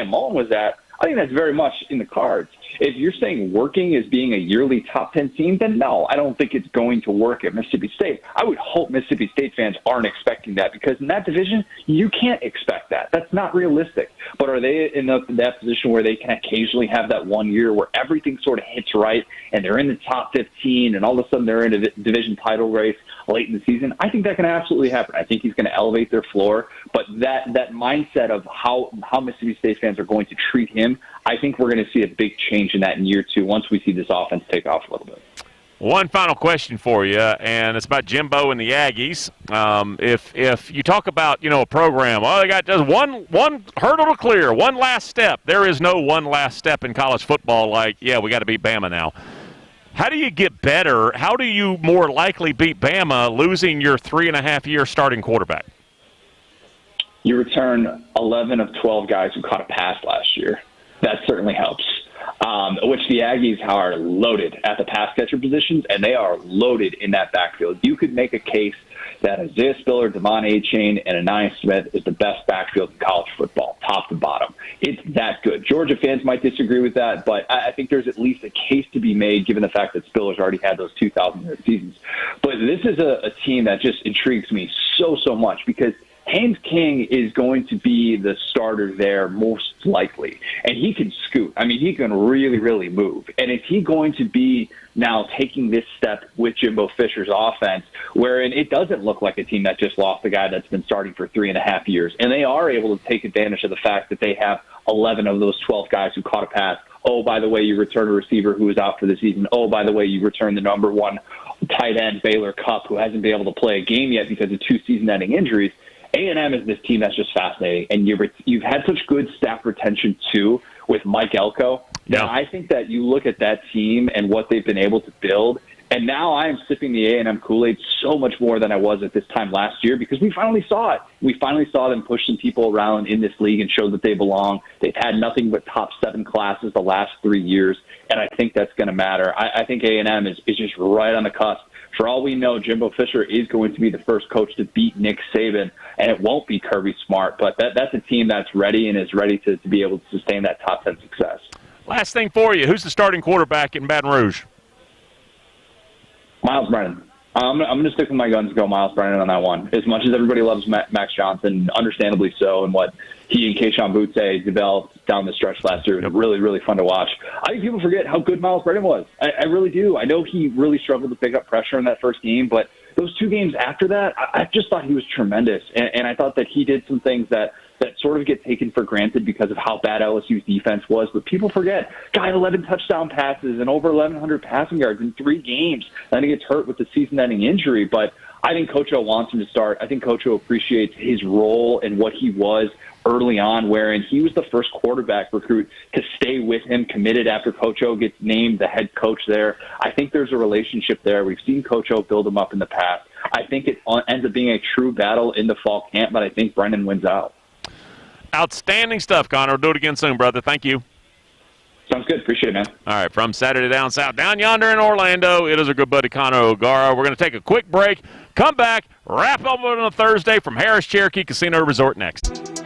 Mullen was at, I think that's very much in the cards. If you're saying working is being a yearly top 10 team, then no, I don't think it's going to work at Mississippi State. I would hope Mississippi State fans aren't expecting that because in that division, you can't expect that. That's not realistic. But are they in that position where they can occasionally have that one year where everything sort of hits right and they're in the top 15 and all of a sudden they're in a division title race late in the season? I think that can absolutely happen. I think he's going to elevate their floor. But that mindset of how Mississippi State fans are going to treat him, I think we're going to see a big change in that in year 2 once we see this offense take off a little bit. One final question for you, and it's about Jimbo and the Aggies. If you talk about a program, they got just one hurdle to clear, one last step. There is no one last step in college football. Like, we got to beat Bama now. How do you get better? How do you more likely beat Bama losing your 3.5-year starting quarterback? You return 11 of 12 guys who caught a pass last year. That certainly helps. Which the Aggies are loaded at the pass catcher positions, and they are loaded in that backfield. You could make a case that Isaiah Spiller, Devon Achane, and Anais Smith is the best backfield in college football, top to bottom. It's that good. Georgia fans might disagree with that, but I think there's at least a case to be made given the fact that Spiller's already had those 2,000-yard seasons. But this is a team that just intrigues me so much because Haynes King is going to be the starter there most likely. And he can scoot. I mean, he can really, really move. And is he going to be now taking this step with Jimbo Fisher's offense, wherein it doesn't look like a team that just lost a guy that's been starting for 3.5 years. And they are able to take advantage of the fact that they have 11 of those 12 guys who caught a pass. Oh, by the way, you return a receiver who is out for the season. Oh, by the way, you return the number one tight end, Baylor Cupp, who hasn't been able to play a game yet because of 2 season-ending injuries. A&M is this team that's just fascinating. And you've had such good staff retention, too, with Mike Elko. Now, I think that you look at that team and what they've been able to build, and now I am sipping the A&M Kool-Aid so much more than I was at this time last year because we finally saw it. We finally saw them push some people around in this league and show that they belong. They've had nothing but top 7 classes the last 3 years, and I think that's going to matter. I think A&M is just right on the cusp. For all we know, Jimbo Fisher is going to be the first coach to beat Nick Saban, and it won't be Kirby Smart, but that's a team that's ready and is ready to be able to sustain that top 10 success. Last thing for you, who's the starting quarterback in Baton Rouge? Miles Brennan. I'm going to stick with my guns and go Miles Brennan on that one. As much as everybody loves Max Johnson, understandably so, and what he and Keyshawn Boutte developed down the stretch last year, it was really, really fun to watch. I think people forget how good Miles Brennan was. I really do. I know he really struggled to pick up pressure in that first game, but those 2 games after that, I just thought he was tremendous. And I thought that he did some things that sort of get taken for granted because of how bad LSU's defense was. But people forget, guy had 11 touchdown passes and over 1,100 passing yards in 3 games. Then he gets hurt with the season-ending injury. But I think Coach O wants him to start. I think Coach O appreciates his role and what he was early on, wherein he was the first quarterback recruit to stay with him, committed after Coach O gets named the head coach there. I think there's a relationship there. We've seen Coach O build him up in the past. I think it ends up being a true battle in the fall camp, but I think Brennan wins out. Outstanding stuff, Connor. We'll do it again soon, brother. Thank you. Sounds good. Appreciate it, man. All right, from Saturday Down South, down yonder in Orlando, it is our good buddy Connor O'Gara. We're going to take a quick break, come back, wrap up on a Thursday from Harrah's Cherokee Casino Resort next.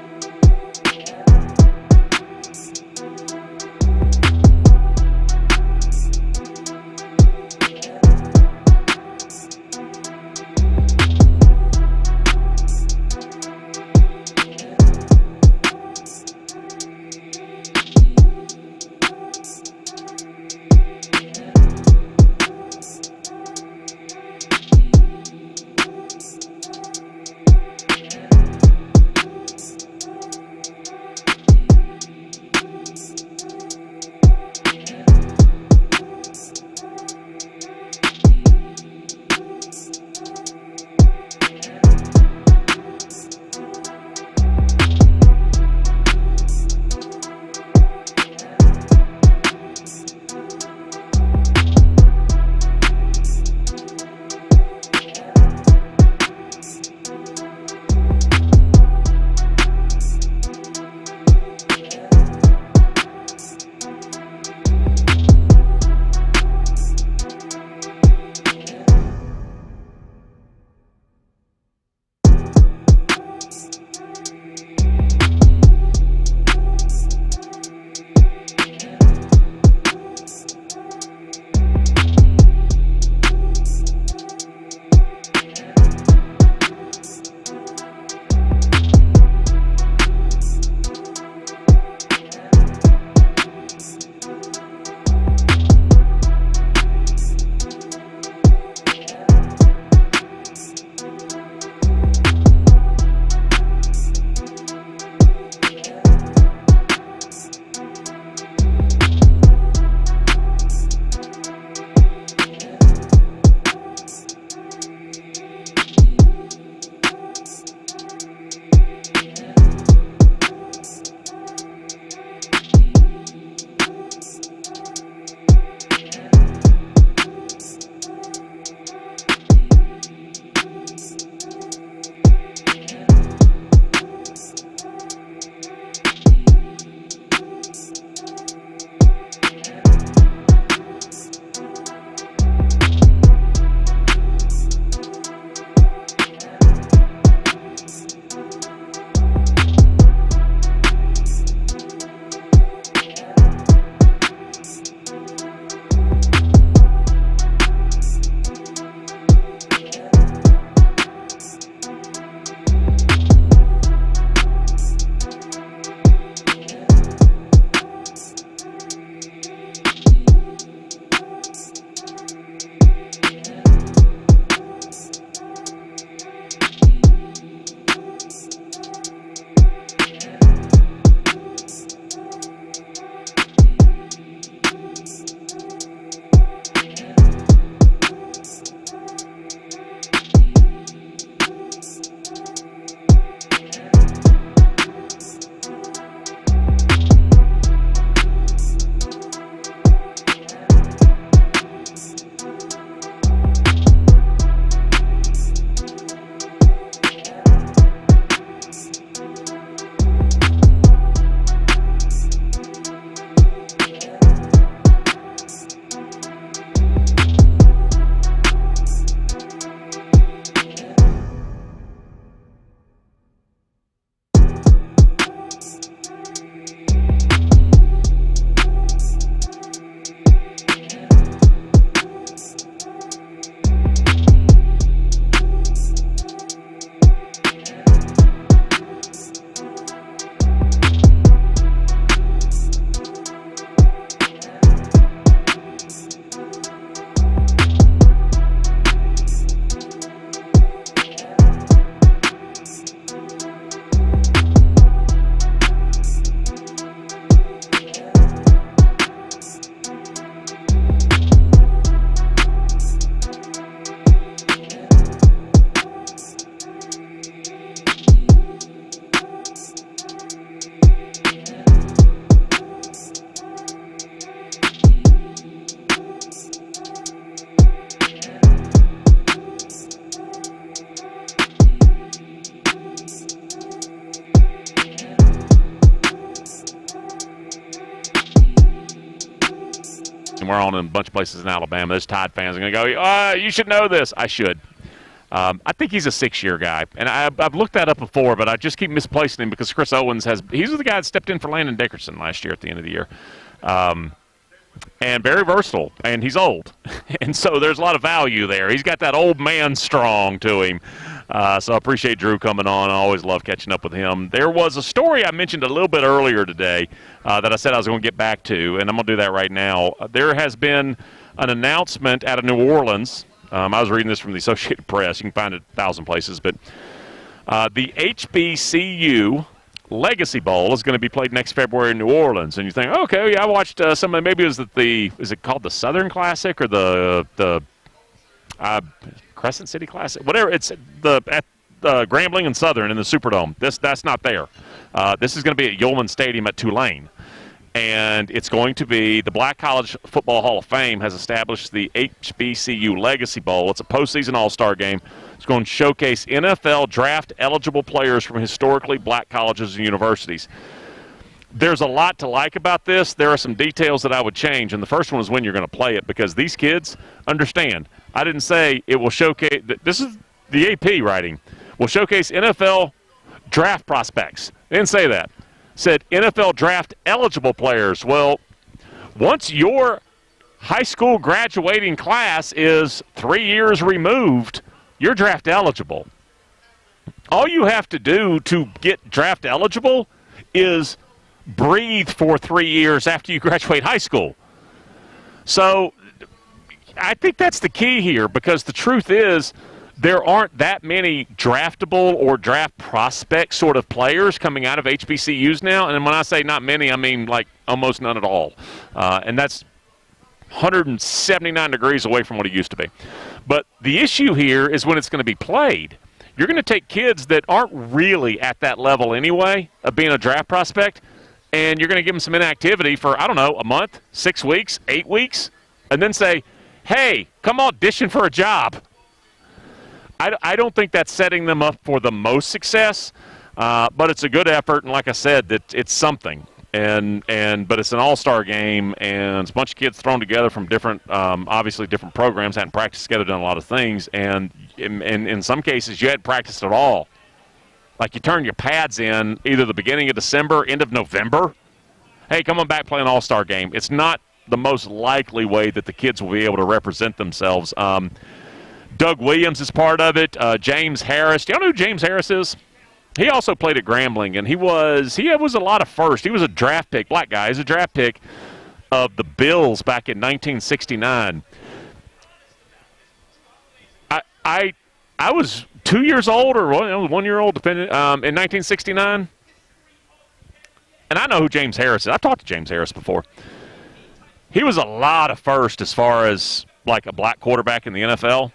we're on in a bunch of places in Alabama. There's Tide fans are going to go, you should know this. I should. I think he's a 6-year guy, and I've looked that up before, but I just keep misplacing him because Chris Owens he's the guy that stepped in for Landon Dickerson last year at the end of the year. And very versatile, and he's old. And so there's a lot of value there. He's got that old man strong to him. So I appreciate Drew coming on. I always love catching up with him. There was a story I mentioned a little bit earlier today that I said I was going to get back to, and I'm going to do that right now. There has been an announcement out of New Orleans. I was reading this from the Associated Press. You can find it 1,000 places. But the HBCU Legacy Bowl is going to be played next February in New Orleans, and you think, okay, yeah, I watched some. Maybe it was is it called the Southern Classic or the Crescent City Classic? Whatever. It's at Grambling and Southern in the Superdome. That's not there. This is going to be at Yulman Stadium at Tulane, and it's going to be the Black College Football Hall of Fame has established the HBCU Legacy Bowl. It's a postseason all-star game. It's going to showcase NFL draft-eligible players from historically black colleges and universities. There's a lot to like about this. There are some details that I would change, and the first one is when you're going to play it, because these kids understand. I didn't say it will showcase – this is the AP writing. Will showcase NFL draft prospects. They didn't say that. Said NFL draft-eligible players. Well, once your high school graduating class is 3 years removed – you're draft eligible. All you have to do to get draft eligible is breathe for 3 years after you graduate high school. So I think that's the key here, because the truth is there aren't that many draftable or draft prospect sort of players coming out of HBCUs now. And when I say not many, I mean like almost none at all. And that's 179 degrees away from what it used to be. But the issue here is when it's going to be played. You're going to take kids that aren't really at that level anyway of being a draft prospect, and you're going to give them some inactivity for, I don't know, a month, 6 weeks, 8 weeks, and then say, hey, come audition for a job. I don't think that's setting them up for the most success, but it's a good effort, and like I said, it's something. But it's an all-star game, and it's a bunch of kids thrown together from different, obviously different programs, hadn't practiced together, done a lot of things, and in some cases you hadn't practiced at all. Like you turn your pads in either the beginning of December, end of November. Hey, come on back, play an all-star game. It's not the most likely way that the kids will be able to represent themselves. Doug Williams is part of it. James Harris. Do y'all know who James Harris is? He also played at Grambling, and he was a lot of first. He was a draft pick, black guy. He's a draft pick of the Bills back in 1969. I was 2 years old or 1 year old, depending, in 1969. And I know who James Harris is. I've talked to James Harris before. He was a lot of first as far as like a black quarterback in the NFL.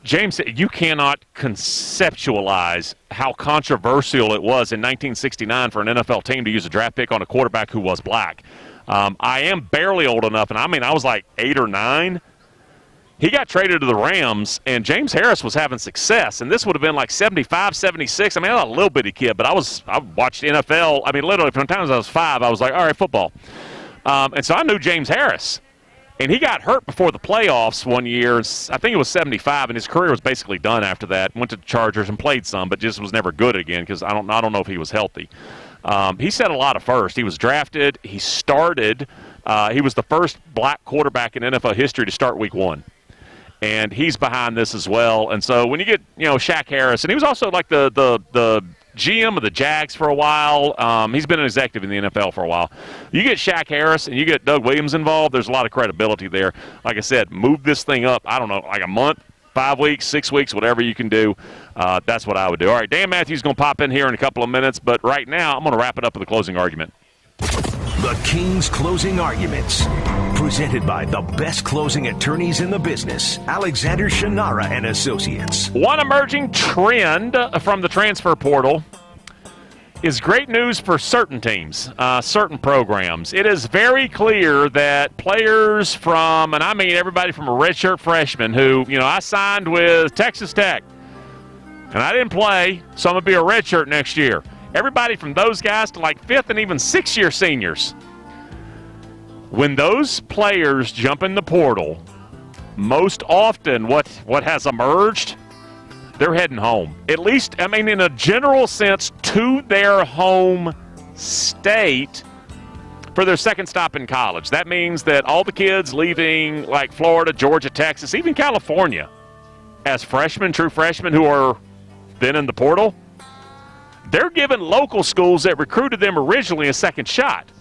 James, you cannot conceptualize how controversial it was in 1969 for an NFL team to use a draft pick on a quarterback who was black. I am barely old enough, and I was like 8 or 9. He got traded to the Rams, and James Harris was having success, and this would have been like 75, 76. I was a little bitty kid, but I watched NFL. Literally from the time I was 5, I was like, all right, football. And so I knew James Harris. And he got hurt before the playoffs one year. I think it was 75, and his career was basically done after that. Went to the Chargers and played some, but just was never good again because I don't know if he was healthy. He set a lot of first. He was drafted. He started. He was the first black quarterback in NFL history to start Week 1. And he's behind this as well. And so when you get, Shaq Harris, and he was also like the GM of the Jags for a while. He's been an executive in the NFL for a while. You get Shaq Harris and you get Doug Williams involved, there's a lot of credibility there. Like I said, move this thing up, I don't know, like a month, 5 weeks, 6 weeks, whatever you can do. That's what I would do. All right, Dan Matthews is going to pop in here in a couple of minutes, but right now I'm going to wrap it up with a closing argument. The King's Closing Arguments, presented by the best closing attorneys in the business, Alexander Shannara and Associates. One emerging trend from the transfer portal is great news for certain teams, certain programs. It is very clear that players from, and I mean everybody from a redshirt freshman who, I signed with Texas Tech, and I didn't play, so I'm going to be a redshirt next year. Everybody from those guys to like 5th and even 6th-year seniors When those players jump in the portal, most often what has emerged, they're heading home. At least, I mean, in a general sense, to their home state for their second stop in college. That means that all the kids leaving like Florida, Georgia, Texas, even California, as freshmen, true freshmen who are then in the portal, they're giving local schools that recruited them originally a second shot.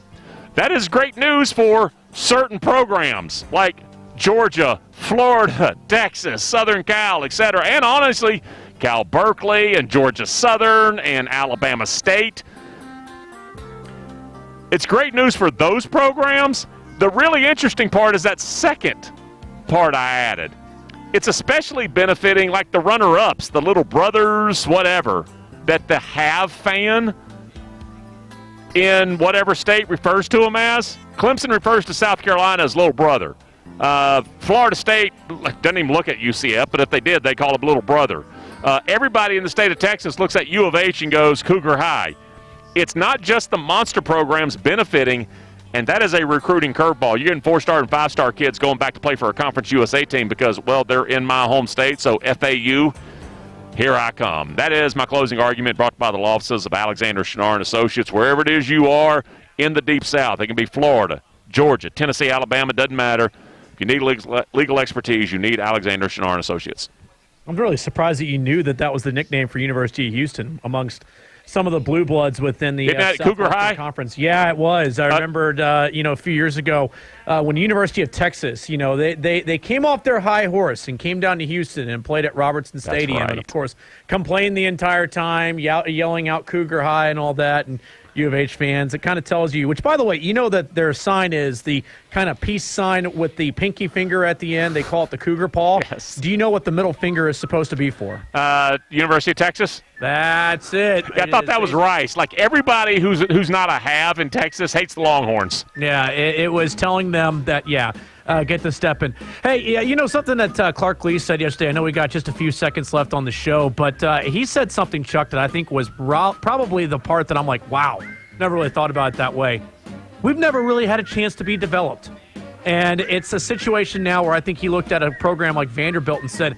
That is great news for certain programs like Georgia, Florida, Texas, Southern Cal, etc. And honestly, Cal Berkeley and Georgia Southern and Alabama State. It's great news for those programs. The really interesting part is that second part I added. It's especially benefiting like the runner-ups, the little brothers, whatever, that the have fan in whatever state refers to them as. Clemson refers to South Carolina as little brother. Florida State doesn't even look at UCF, but if they did, they call him little brother. Everybody in the state of Texas looks at U of H and goes Cougar High. It's not just the monster programs benefiting, and that is a recruiting curveball. You're getting 4-star and 5-star kids going back to play for a Conference USA team because, well, they're in my home state, so FAU, here I come. That is my closing argument brought by the law offices of Alexander Schnarr and Associates. Wherever it is you are in the Deep South, it can be Florida, Georgia, Tennessee, Alabama, doesn't matter. If you need legal expertise, you need Alexander Schnarr and Associates. I'm really surprised that you knew that was the nickname for University of Houston amongst some of the blue bloods within the Cougar High Conference. Yeah, it was. I remembered, a few years ago when University of Texas, they came off their high horse and came down to Houston and played at Robertson Stadium. Right. And, of course, complained the entire time, yelling out Cougar High and all that. And U of H fans, it kind of tells you, which, by the way, you know that their sign is the kind of peace sign with the pinky finger at the end. They call it the Cougar Paw. Yes. Do you know what the middle finger is supposed to be for? University of Texas? That's it. I thought that was Rice. Like everybody who's not a have in Texas hates the Longhorns. Yeah, it was telling them that, get the step in. Hey, something that Clark Lee said yesterday, I know we got just a few seconds left on the show, but he said something, Chuck, that I think was probably the part that I'm like, wow, never really thought about it that way. We've never really had a chance to be developed. And it's a situation now where I think he looked at a program like Vanderbilt and said,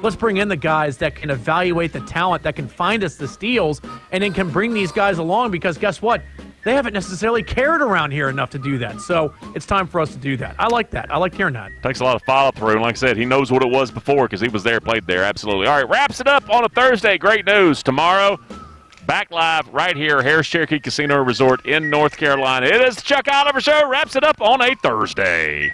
let's bring in the guys that can evaluate the talent, that can find us the steals, and then can bring these guys along because guess what? They haven't necessarily cared around here enough to do that. So it's time for us to do that. I like that. I like hearing that. Takes a lot of follow-through. And like I said, he knows what it was before because he was there, played there. Absolutely. All right, wraps it up on a Thursday. Great news. Tomorrow, back live right here, Harrah's Cherokee Casino Resort in North Carolina. It is the Chuck Oliver Show. Wraps it up on a Thursday.